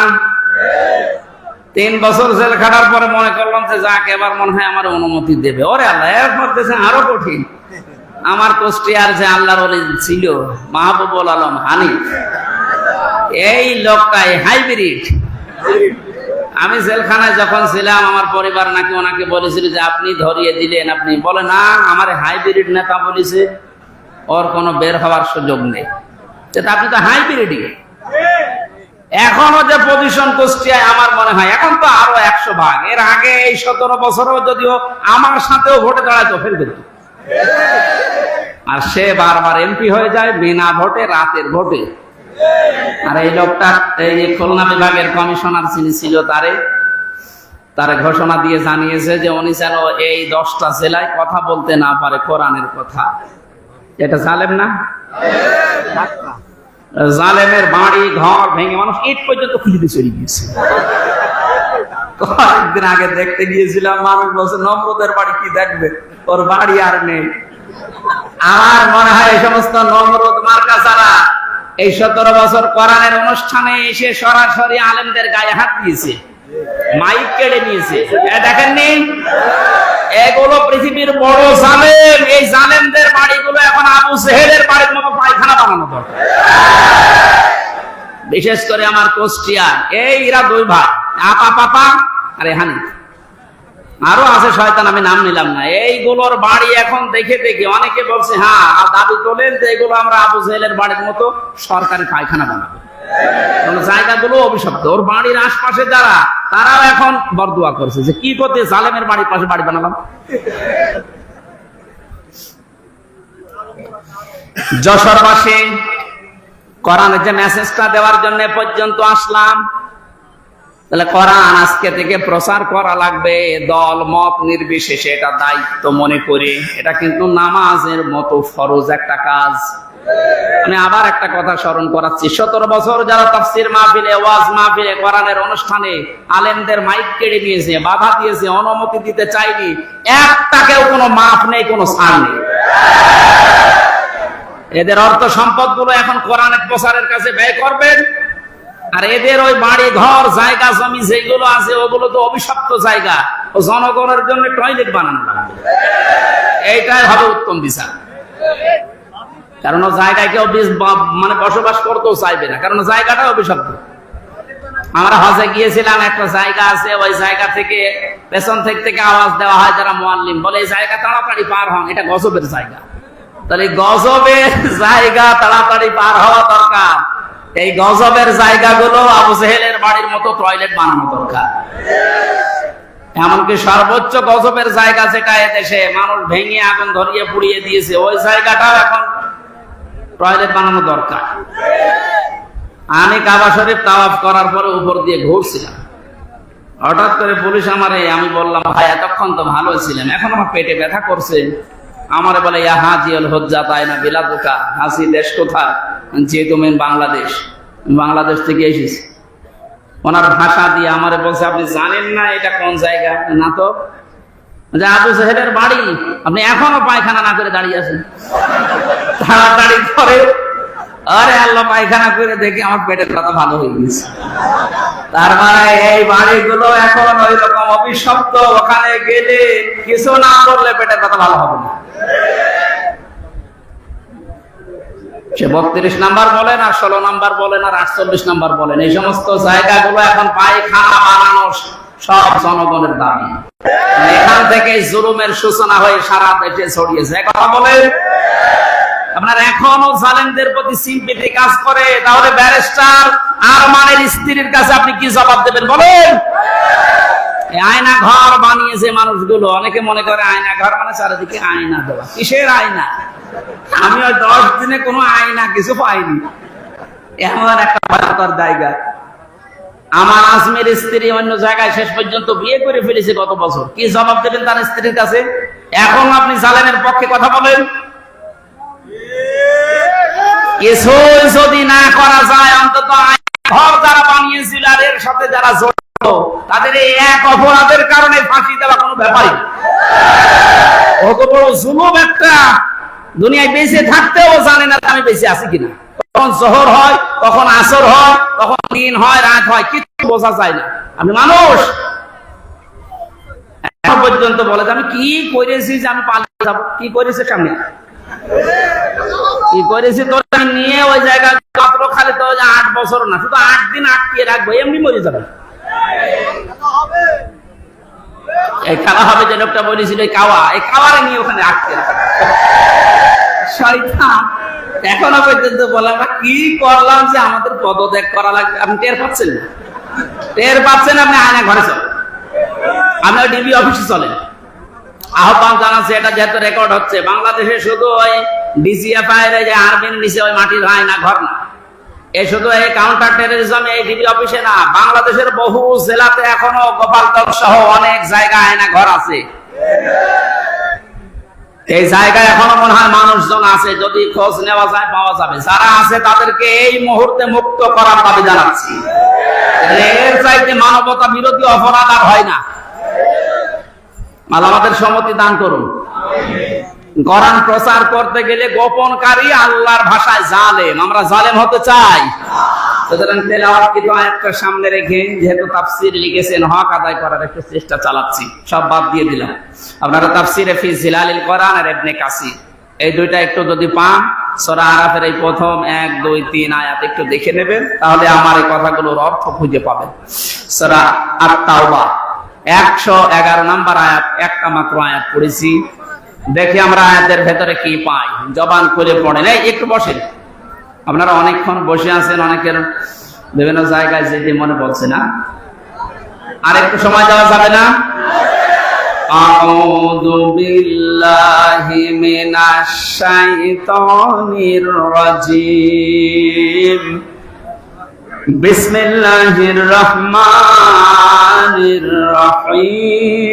3 বছর জেল খাটার পরে মনে করলাম যে যাক, এবার মনে হয় আমার অনুমতি দেবে। ওরে আল্লাহ, এরপর দেশে আরো কঠিন। আমার কুষ্টিয়ার যে আল্লাহর ওলি ছিল মাহবুবুল আলম হানিফ, এই লোকটাই হাইব্রিড। আমি জেলখানায় যখন ছিলাম, আমার পরিবার নাকি ওনাকে বলেছিল যে আপনি ধরিয়ে দিলেন, আপনি বলে না, আমার হাইব্রিড নেতা বলেছে ওর কোনো বের হওয়ার সুযোগ নেই। আপনি তো হাইব্রিডই। এখনো যে পজিশন কুষ্টিয়ায়, আমার মনে হয় এখন তো আরো 100 ভাগ। এর আগে এই 17 বছরও যদিও আমার সাথেও ভোটে দাঁড়াইতো, ফেল দিত। আর সে বারবার এমপি হয়ে যায় বিনা ভোটে, রাতের ভোটে। আর এই লোকটা, এই খুলনা বিভাগের কমিশনার যিনি ছিল, তারে ঘোষণা দিয়ে জানিয়েছে যে উনি যেন এই 10টা জেলায় কথা বলতে না পারে কোরআনের কথা। এটা জালেম না? জালেমের বাড়ি ঘর ভেঙে মানুষ ইট পর্যন্ত খুলে দিয়ে চলে গিয়েছে। কয়েকদিন আগে দেখতে গিয়েছিলাম, মানুষ বলছে নম্রদের বাড়ি কি দেখবে, ওর বাড়ি আর নেই। আমার মনে হয় এই সমস্ত নম্রদ মার্কা ছাড়া এই 17 বছর কোরআনের অনুষ্ঠানে এসে সরাসরি আলেমদের গায়ে হাত দিয়েছে, মাইক কেড়ে নিয়েছে। দেখেননি? এগুলো পৃথিবীর বড় জালেম। এই জালেমদের বাড়িগুলো এখন আবু জেহেলের বাড়ির মতো পায়খানা বানানো দরকার। বিশেষ করে আমার কুষ্টিয়া, এরা 2 ভাই, আপা পাপা আরে হানিফ, আরো আছে শয়তান, আমি নাম নিলাম না। এইগুলোর বাড়ি এখন দেখে দেখে অনেকে বলছে, হ্যাঁ, দাবি তোলেন যে এগুলো আমরা আবু জেহেলের বাড়ির মতো সরকারি পায়খানা বানাবো। জায়গাগুলো অভিশপ্ত। ওর বাড়ির আশপাশে যারা, তারাও এখন বরদুয়া করছে যে কি করতে জালেমের বাড়ির পাশে বাড়ি বানালাম। যশোরবাসী, কোরআনের যে মেসেজটা দেওয়ার জন্য পর্যন্ত আসলাম, তাহলে কোরআন আজকে থেকে প্রচার করা লাগবে, দল মত নির্বিশেষে। এটা দায়িত্ব মনে করি। এটা কিন্তু নামাজের মতো ফরজ একটা কাজ। আমি আবার একটা কথা স্মরণ করাচ্ছি, 17 বছর যারা তাফসীর মাহফিলে, ওয়াজ মাহফিলে, কোরআনের অনুষ্ঠানে আলেমদের মাইক কেড়ে নিয়েছে, বাধা দিয়েছে, অনুমতি দিতে চাইনি, একটাকেও কোনো মাফ নেই, কোনো ছাড় নেই। এদের অর্থ সম্পদ গুলো এখন কোরআনের প্রচারের কাছে ব্যয় করবেন। আর এদের ওই বাড়ি ঘর জায়গা জমি যেগুলো আছে, ওগুলো তো অভিশপ্ত জায়গা, ও জনগণের জন্য টয়লেট বানানো লাগবে। এইটাই হবে উত্তম বিচার। কারণ ও জায়গায় কেউ মানে বসবাস করতেও চাইবে না, কারণ জায়গাটা অভিশপ্ত। আমরা হজে গিয়েছিলাম, একটা জায়গা আছে, ওই জায়গা থেকে পেছন থেকে আওয়াজ দেওয়া হয় যারা মুআল্লিম, বলে এই জায়গা তাড়াতাড়ি পার হন, এটা গজবের জায়গা। তাহলে গজবের জায়গা তাড়াতাড়ি পার হওয়া দরকার। এই গজবের জায়গাগুলো আবু জেহেলের বাড়ির মতো টয়লেট বানানো দরকার। এমনকি সর্বোচ্চ গজবের জায়গা যেটা এদেশে মানুষ ভেঙে আগুন ধরিয়ে পুড়িয়ে দিয়েছে, ওই জায়গাটাও এখন টয়লেট বানানো দরকার। আমি কাবা শরীফ তাওয়াফ করার পরে উপর দিয়ে ঘুরছিলাম, হঠাৎ করে পুলিশ আমারে, আমি বললাম ভাই এতক্ষণ তো ভালো ছিলেন, এখন আমার পেটে ব্যথা করছে। আমারে বলে ইয়া হাজিউল হুজ্জা তাইনা বিলাদুকা, হাসি দেশ কোথায়? যে তুমি বাংলাদেশ, বাংলাদেশ থেকে এসেছি। ওনার ভাষা দিয়ে আমারে বলছে আপনি জানেন না এটা কোন জায়গা? না তো। যে আবু জেহেলের বাড়ি, আপনি এখনো পায়খানা না করে দাঁড়িয়ে আছেন, তাড়াতাড়ি করে। আরে আল্লাহ, পায়খানা করে দেখি আমার পেটের ব্যথা ভালো হয়ে গেছে। তার মানে এই বাড়িগুলো এখন ওই রকম অভিশপ্ত, ওখানে গেলে কিছু না করলে পেটের ব্যথা ভালো হবে না। সে 32 নাম্বার বলেন আর 16 নাম্বার বলেন আর 48 নাম্বার বলেন, এই সমস্ত জায়গাগুলো এখন পায়খানা বানানোর সব জনগণের দাবি। এখান থেকে জুলুমের সূচনা হয়ে সারা দেশে ছড়িয়েছে। কথা বলেন, আপনার এখনো জালেমদের প্রতি সিম্পেথি কাজ করে, তাহলে ব্যারিস্টার আরমানের স্ত্রীর কাছে আপনি কি জবাব দেবেন বলেন? আয়না ঘর বানিয়েছে মানুষগুলো। অনেকে মনে করে আয়না ঘর মানে চারিদিকে আয়না দেওয়া। কিসের আয়না? আমি ওই 10 দিনে কোনো আয়না কিছু পাইনি। এমন একটা ভয়ঙ্কর জায়গা। আমার আজমের স্ত্রী অন্য জায়গায় শেষ পর্যন্ত বিয়ে করে ফেলেছে গত বছর। কি জবাব দেবেন তার স্ত্রীর কাছে? এখন আপনি জালেমের পক্ষে কথা বলেন? কিছু যদি না করা যায়, অন্তত ঘর যারা বানিয়েছিল আর এর সাথে যারা জড়িত, তাদের এই এক অপরাধের কারণে ফাঁসি দেওয়া কোনো ব্যাপারই। কত বড় জুলুম একটা! দুনিয়ায় বেঁচে থাকতেও জানে না আমি বেঁচে আছি কিনা। কখন জোহর হয়, কখন আসর হয়, কখন দিন হয়, রাত হয়, কিছু বোঝা যায় না। আপনি মানুষ এখন পর্যন্ত বলে যে আমি কি করেছি যে আমি পালিয়ে যাবো? কি করেছে সামনে? কি করেছি তোর নিয়ে ওই জায়গায় পাত্র খালি তো 8 বছর না, শুধু 8 দিন আটকে রাখবো, এমনি মরে যাবে। এই কাওয়া হবে যে লোকটা বলেছিল, এই কাওয়ারে নিয়ে ওখানে আটকে রাখা শয়তান। এখনো পর্যন্ত বলে আমরা কি করলাম যে আমাদের পদত্যাগ করা লাগবে। আপনি টের পাচ্ছেন না? টের পাচ্ছেন? আপনি আয়না ঘরে চলেন, আপনি ডিবি অফিসে চলেন। আহ্বান জানাচ্ছে, এটা যেহেতু রেকর্ড হচ্ছে, বাংলাদেশে শুধু ওই ডিজিএফআই এর যে আর্মির নিচে ওই মাটির আয়না ঘর না, এ শুধু এই কাউন্টার টেরোরিজম এই ডিবি অফিসে না, বাংলাদেশের বহু জেলাতে এখনো গোপালগঞ্জ সহ অনেক জায়গায় আয়না ঘর আছে। এই জায়গায় এখনো মনে হয় মানুষজন আছে, যদি খোঁজ নেওয়া যায় পাওয়া যাবে। যারা আছে তাদেরকে এই মুহূর্তে মুক্ত করার দাবি জানাচ্ছি। এর চাইতে মানবতা বিরোধী অপরাধ আর হয় না। আল্লাহ আমাদের সম্মতি দান করুন। কোরআন প্রচার করতে গেলে গোপনকারী, আল্লাহর ভাষায় জালেম। আমরা জালেম হতে চাই? সুতরাং তেলাওয়াত কিন্তু আয়াতটা সামনে রেখে, যেহেতু তাফসীর লিখেছেন, হক আদায় করার একটু চেষ্টা চালাচ্ছি। সব বাদ দিয়ে দিলাম। আপনারা তাফসীরে ফি জিলালিল কোরআন আর ইবনে কাসির এই দুইটা একটু যদি পান, সূরা আরাফের এই প্রথম 1, 2, 3 আয়াত একটু দেখে নেবেন, তাহলে আমার এই কথাগুলোর অর্থ খুঁজে পাবেন। সূরা আত-তাওবা 111 নম্বর আয়াত, একটা মাত্র আয়াত পড়েছি। দেখি আমরা আয়াতের ভেতরে কি পাই। জবান খুলে পড়েন। এই একটু বসেন, আপনারা অনেকক্ষণ বসে আছেন, অনেকের বিভিন্ন জায়গায় যেতে মনে পড়ছে না। আর একটু সময় দেওয়া যাবে না? আউযু বিল্লাহি মিনাশ শাইতানির রাজীম। বিসমিল্লাহির রহমানির রহিম।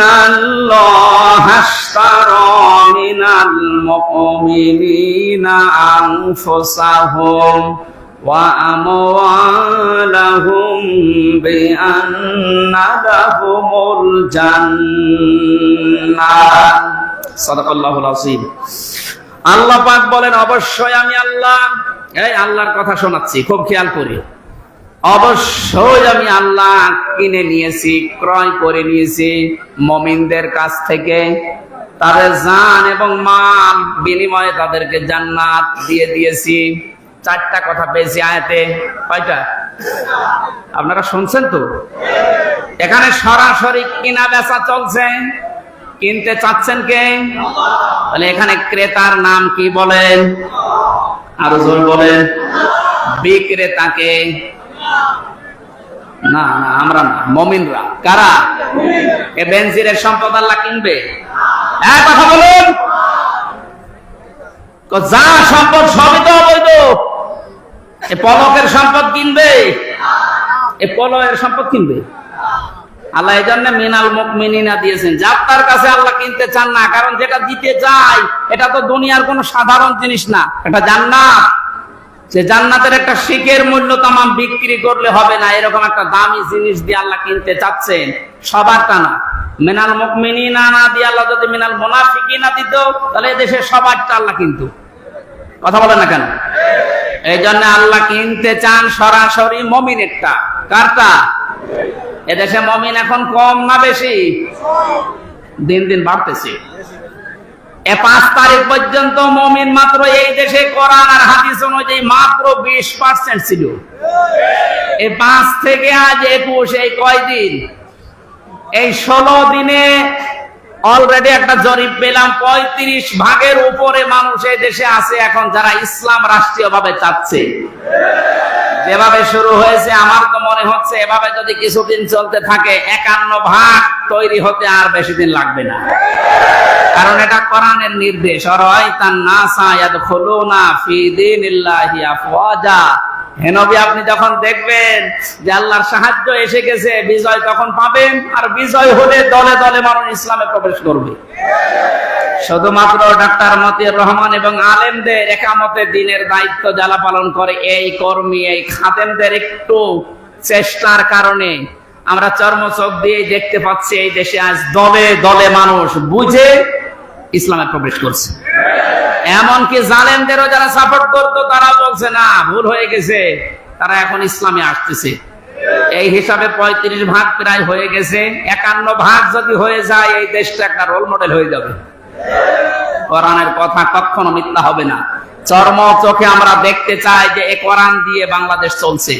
ইন্নাল্লাহা আশতারা মিনাল মুমিনিনা আনফুসাহুম ওয়া আমওয়ালাহুম বিআন্না লাহুমুল জান্নাহ। সাদাকাল্লাহুল আযীম। আল্লাহ পাক বলেন, অবশ্যই আমি আল্লাহ, এই আল্লাহর কথা শোনাচ্ছি, খুব খেয়াল করি। অবশ্যই আমি আল্লাহ কিনে নিয়েছি, ক্রয় করে নিয়েছি মুমিনদের কাছ থেকে তাদের জান এবং মাল বিনিময়ে তাদেরকে জান্নাত দিয়ে দিয়েছি। 4টা কথা পেয়েছি আয়াতে। কয়টা? আপনারা শুনছেন তো? এখানে সরাসরি কিনা বেচা চলছে। কিনতে চাচ্ছেন কে? তাহলে এখানে ক্রেতার নাম কি বলেন? আরো জোর বলেন। বিক্রেতাকে? না না, আমরা না, মুমিনরা। কারা? এ বেনজিরের সম্পদ আল্লাহ কিনবে? হ্যাঁ, কথা বলুন। যা সম্পদ সবই তো অবৈধ। এ পলকের সম্পদ কিনবে? এ পলকের সম্পদ কিনবে? আল্লাহ এই জন্য মিনাল মুমিনিনা দিয়েছেন। যার কাছে আল্লাহ কিনতে চান না, কারণ যেটা দিতে যায় এটা তো দুনিয়ার কোনো সাধারণ জিনিস না, এটা জান্নাত। সে জান্নাতের একটা শিকের মূল্য তামাম বিক্রি করলে হবে না, এরকম একটা দামি জিনিস দিয়ে আল্লাহ কিনতে চাচ্ছেন। সবারটা না। মিনাল মুমিনিনা না দিয়ে আল্লাহ যদি মিনাল মুনাফিকিনা দিত, তাহলে এদেশে সবারটা আল্লাহ কিনতো। কথা বলেন না কেন? এই জন্য আল্লাহ কিনতে চান সরাসরি মুমিনেরটা। কারটা? এদেশে মুমিন এখন কম না বেশি? দিন দিন বাড়তেছে। 5 তারিখ পর্যন্ত মুমিন মাত্র এই দেশে কোরআন আর হাদিস অনুযায়ী মাত্র 20% ছিল। এই 5 থেকে আজ 21, এই কয়দিন, এই 16 দিনে অলরেডি একটা জরিপ পেলাম 35 ভাগের উপরে মানুষ এই দেশে আছে এখন যারা ইসলাম রাষ্ট্রীয়ভাবে চাচ্ছে। যেভাবে শুরু হয়েছে আমার তো মনে হচ্ছে এভাবে যদি কিছুদিন চলতে থাকে 51 ভাগ তৈরি হতে আর বেশি দিন লাগবে না। কারণ এটা কোরআনের নির্দেশ, আরাইতান নাসা ইয়াদখুলুনা ফি দীনিল্লাহি আফওয়াজা। হে নবী, আপনি যখন দেখবেন যে আল্লাহর সাহায্য এসে গেছে, বিজয় তখন পাবেন, আর বিজয় হলে দলে দলে মানুষ ইসলামে প্রবেশ করবে। শুধুমাত্র ডাক্তার মতিউর রহমান এবং আলেমদের একামতে দ্বীনের দায়িত্ব যারা পালন করে, এই কর্মী, এই খাদেমদের একটু চেষ্টার কারণে আমরা চর্মচোখ দিয়ে দেখতে পাচ্ছি এই দেশে আজ দলে দলে মানুষ বুঝে ইসলামে প্রবেশ করছে। এমনকি জালেমদেরও যারা সাপোর্ট করতো তারা বলছে না, ভুল হয়ে গেছে, তারা এখন ইসলামে আসতেছে। এই হিসাবে 35 ভাগ প্রায় হয়ে গেছে। 51 ভাগ যদি হয়ে যায় এই দেশটা একটা রোল মডেল হয়ে যাবে। কোরআনের কথা কখনো মিথ্যা হবে না। চর্ম চোখে আমরা দেখতে চাই যে এই কোরআন দিয়ে বাংলাদেশ চলছে।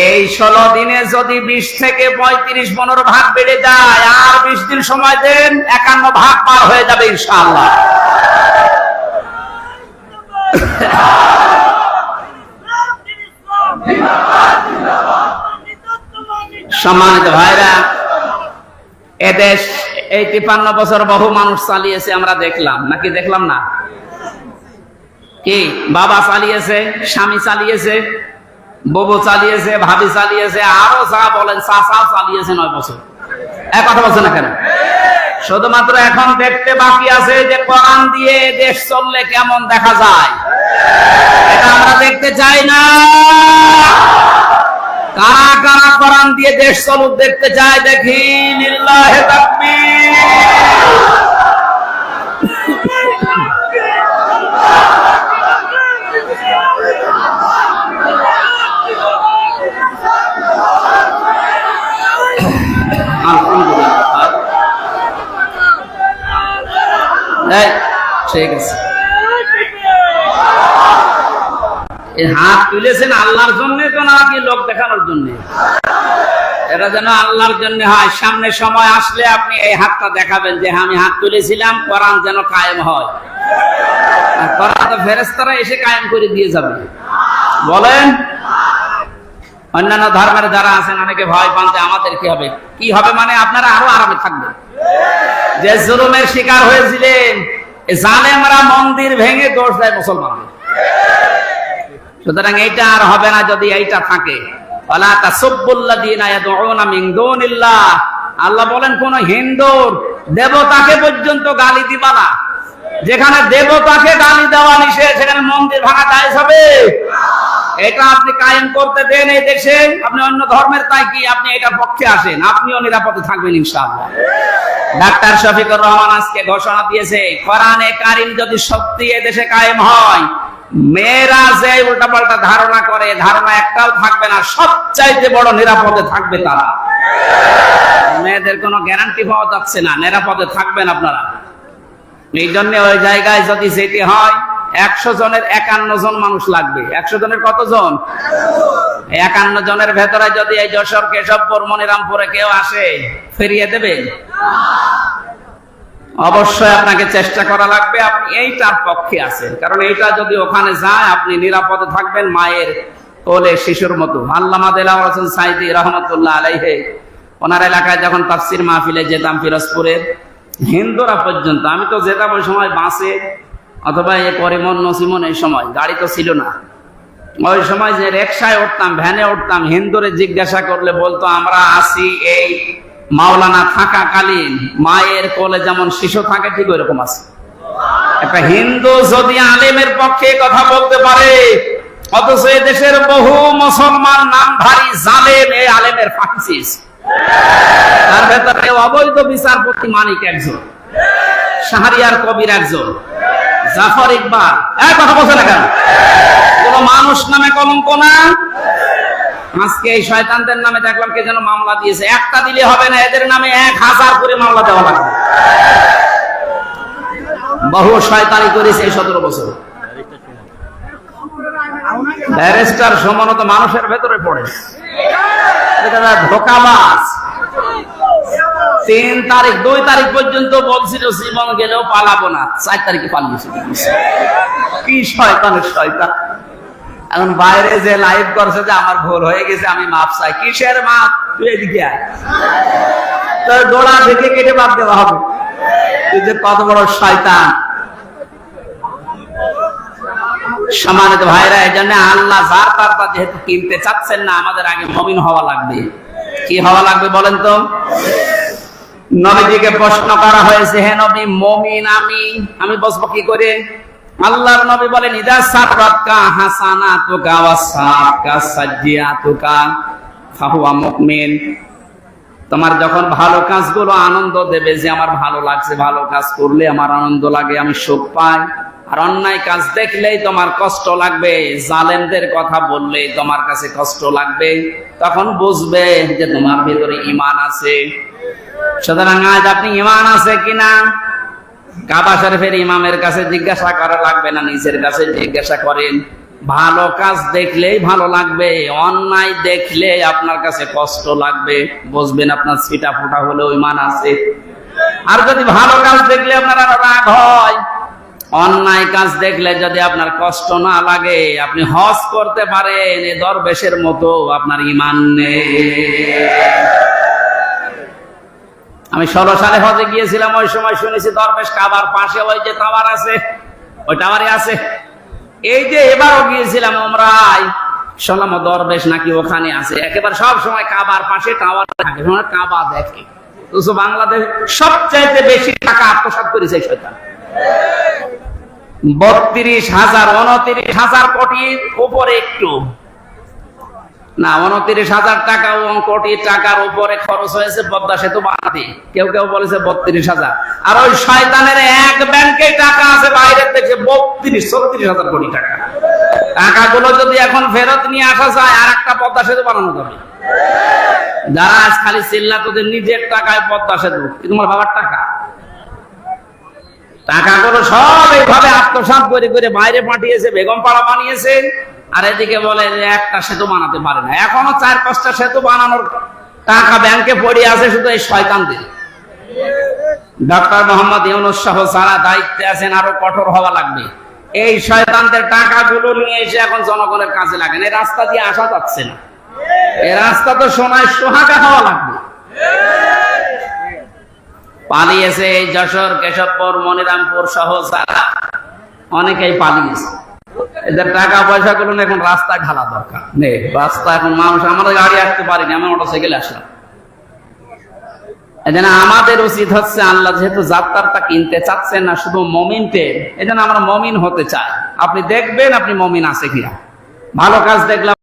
এই 16 দিনে যদি 20 থেকে 35-15 ভাগ বেড়ে যায়, আর 20 দিন সময় দেন, 51 ভাগ পার হয়ে যাবে ইনশাআল্লাহ। সম্মানিত ভাইরা, এদেশ এই 53 বছর বহু মানুষ চালিয়েছে, আমরা দেখলাম নাকি দেখলাম না? কি বাবা চালিয়েছে, স্বামী চালিয়েছে, বউ চালিয়েছে, ভাবি চালিয়েছে, আরো যা বলেন চাচা চালিয়েছে 9 বছর। এক কথা বলছে না কেন? শুধুমাত্র এখন দেখতে বাকি আছে যে কোরআন দিয়ে দেশ চললে কেমন দেখা যায়। এটা আমরা দেখতে চাই না। কারা কারা কোরআন দিয়ে দেশ চলুক দেখতে চায় দেখি? লিল্লাহি তাকবীর। ঠিক আছে, এই হাত তুলেছেন আল্লাহর জন্য তো নাকি লোক দেখানোর জন্য? এটা যেন আল্লাহর জন্য হয়। সামনে সময় আসলে আপনি এই হাতটা দেখাবেন যে আমি হাত তুলেছিলাম, কোরআন যেন কায়েম হয়। আর কোরআন তো ফেরেশতারা এসে কায়েম করে দিয়ে যাবে। বলেন, অন্যান্য ধর্মের যারা আছেন অনেকে ভয় পান যে আমাদের কি হবে। কি হবে মানে আপনারা আরো আরামে থাকবেন। যে জুলুমের শিকার হয়েছিলেন, জালেমরা মন্দির ভেঙে দোষ দেয় মুসলমানদের। সুতরাং এইটা আর হবে না যদি এইটা থাকে। ওয়ালা তাসুবুল্লাযীনা ইয়াদউনা মিন দুনিল্লাহ। আল্লাহ বলেন কোন হিন্দুর দেবতাকে পর্যন্ত গালি দিবা না। যেখানে দেবতাকে গালি দেওয়া নিষেধ, সেখানে মন্দির ভাঙা জায়েজ হবে? এটা আপনি কায়েম করতে দেন এই দেশে। আপনি অন্য ধর্মের তাই কি আপনি এটার পক্ষে আসেন, আপনিও নিরাপদে থাকবেন ইনশাআল্লাহ। ডাক্তার শফিকুর রহমান আজকে ঘোষণা দিয়েছে, কোরআনে কারিম যদি সত্যি এই দেশে কায়েম হয়, মেয়েরা যে উল্টাপাল্টা ধারণা করে, ধারণা একটাও থাকবে না, সবচাইতে বড় নিরাপদে থাকবে তারা। মেয়েদের কোনো গ্যারান্টি পাওয়া যাচ্ছে না, নিরাপদে থাকবেন আপনারা। এই জন্য ওই জায়গায় যদি যেতে হয় 100 জনের 51 জন মানুষ লাগবে। 100 জনের কতজন? 51 জনের ভেতরে যদি এই যশোর, কেশবপুর, মনিরামপুরে কেউ আসে, ফিরিয়ে দেবেন? অবশ্যই আপনাকে চেষ্টা করা লাগবে। আপনি এইটার পক্ষে আছেন, কারণ এইটা যদি ওখানে যায় আপনি নিরাপদে থাকবেন মায়ের কোলে শিশুর মতো। আল্লামা দেলাওয়ার হোসেন সাঈদী রহমাতুল্লাহ আলাইহি, ওনার এলাকায় যখন তাফসীর মাহফিলে যেতাম পিরোজপুরের, হিন্দুরা পর্যন্ত, আমি তো যেতাম ওই সময় বাসে অথবা এই পরিমন নসিমন, এই সময় গাড়ি তো ছিল না, ওই সময় যে রিকশায় উঠতাম, ভ্যানে উঠতাম, হিন্দুরে জিজ্ঞাসা করলে বলতো আমরা আসি এই মাওলানা থাকাকালীন মায়ের কোলে যেমন শিশু থাকে ঠিক ওইরকম আছে। একটা হিন্দু যদি আলেমের পক্ষে কথা বলতে পারে, অথচ এই দেশের বহু মুসলমান নামধারী জালেম এই আলেমের ফাঁসিস, তার ভেতরে অবৈধ বিচারপতি মানিক একজন, শাহরিয়ার কবির একজন, জাফর ইকবাল, কথা বলছে না কেন? কোন মানুষ নামে কলঙ্ক না। আজকে এই শয়তানদের নামে দেখলাম কে যেন মামলা দিয়েছে। একটা দিলে হবে না, এদের নামে 1000 করে মামলা দেওয়া লাগবে। বহু শয়তানি করেছে এই 17 বছর। ব্যারিস্টার সমান তো মানুষের ভেতরে পড়ে, ধোকাবাজ। 3 তারিখ 2 তারিখ পর্যন্ত বলছিল জীবন গেলেও পালাবো না, 4 তারিখে পালিয়েছিল। কি শয়তানের শয়তান। এখন বাইরে যে লাইভ করছে যে আমার ভুল হয়ে গেছে, আমি মাপ চাই। কিসের মাপ? তুই এদিকে আয়, তোর গোড়া থেকে কেটে বাদ দেওয়া হবে। তুই যে কত বড় শয়তান। সম্মানিত ভাইরা, এই জন্য আল্লাহ যার তার যেহেতু কিনতে চাচ্ছেন না, আমাদের আগে মুমিন হওয়া লাগবে। কি হওয়া লাগবে বলেন তো? নবীজিকে প্রশ্ন করা হয়েছে, হে নবী, মুমিন আমি বসবো কি করে? আল্লাহর নবী বলেন, ইদা সারাতকা হাসানাতুকা ওয়া সাআতকা সাজ্জিয়াতুকা ফাহুয়া মুমিন। তোমার যখন ভালো কাজগুলো আনন্দ দেবে, যে আমার ভালো লাগছে, ভালো কাজ করলে আমার আনন্দ লাগে, আমি সুখ পাই। আর অন্যায় কাজ দেখলেই তোমার কষ্ট লাগবে, জালেমদের কথা বললেই তোমার কাছে কষ্ট লাগবে, তখন বুঝবে যে তোমার ভিতরে ঈমান আছে। সুতরাং আজ আপনি ঈমান আছে কিনা কাবা শরীফের ইমামের কাছে জিজ্ঞাসা করা লাগবে না, নিজের কাছে জিজ্ঞাসা করেন। ভালো কাজ দেখলেই ভালো লাগবে, অন্যায় দেখলে আপনার কাছে কষ্ট লাগবে, বুঝবেন আপনার ছিটা ফোটা হলেও ঈমান আছে। আর যদি ভালো কাজ দেখলে আপনার আরো রাগ হয়, অন্যায় কাজ দেখলে যদি আপনার কষ্ট না লাগে, আপনি হজ করতে পারেন এ দরবেশের মতো, আপনার ঈমান নেই। আমি 16 সালে হজে গিয়েছিলাম, ওই সময় শুনেছি দরবেশ কাবার পাশে ওই যে টাওয়ার আছে, ওই টাওয়ারে আছে। এই যে এবারও গিয়েছিলাম উমরায়, শুনলাম দরবেশ নাকি ওখানে আছে। একেবারে সব সময় কাবার পাশে টাওয়ার থাকে, কাবা দেখে। তো বাংলাদেশ সবচাইতে বেশি টাকা আত্মসাৎ করেছে শয়তান। 32,000 29,000 কোটির উপরে, একটু না 29,000 টাকা কোটি টাকার উপরে খরচ হয়েছে পদ্মা সেতু বানাতে। কেউ কেউ বলেছে 32,000। আর ওই শয়তানের এক ব্যাংকে টাকা আছে বাইরের দেশে 34,000 কোটি টাকা। টাকাগুলো যদি এখন ফেরত নিয়ে আসা যায়, আর একটা পদ্মা সেতু বানানো যাবে। যারা আজ খালি চিল্লা, তোদের নিজের টাকায় পদ্মা সেতু, তোমার বাবার টাকা। টাকাগুলো সব এইভাবে আত্মসাৎ করে করে বাইরে পাঠিয়েছে, বেগম পাড়া বানিয়েছে। আর এদিকে বলে যে একটা সেতু বানাতে পারে না। এখনো 4-5টা সেতু বানানোর টাকা ব্যাংকে পড়ে আছে শুধু এই শয়তানদের। ডক্টর মোহাম্মদ ইউনূস সহ যারা দায়িত্বে আছেন, আরো কঠোর হওয়া লাগবে। এই শয়তানদের টাকাগুলো নিয়ে এসে এখন জনগণের কাজে লাগেন। এই রাস্তা দিয়ে আসা যাচ্ছে না, এই রাস্তা তো সোনায় সোহাগা হওয়া লাগবে। পালিয়েছে এই যশোর, কেশবপুর, মনিরামপুর সহ যারা, অনেকেই পালিয়েছে। এদের টাকা পয়সা গুলো এখন রাস্তায় ঢালা দরকার নেই। রাস্তা এখন মানুষ, আমরা গাড়ি আসতে পারিনি, আমি মোটরসাইকেলে আসলাম। এজন্য আমাদের উচিত হচ্ছে, আল্লাহ যেহেতু যাত্রাটা কিনতে চাচ্ছেন না শুধু মুমিনদের, এজন্য আমরা মুমিন হতে চাই। আপনি দেখবেন আপনি মুমিন আছে কিনা। ভালো কাজ দেখলাম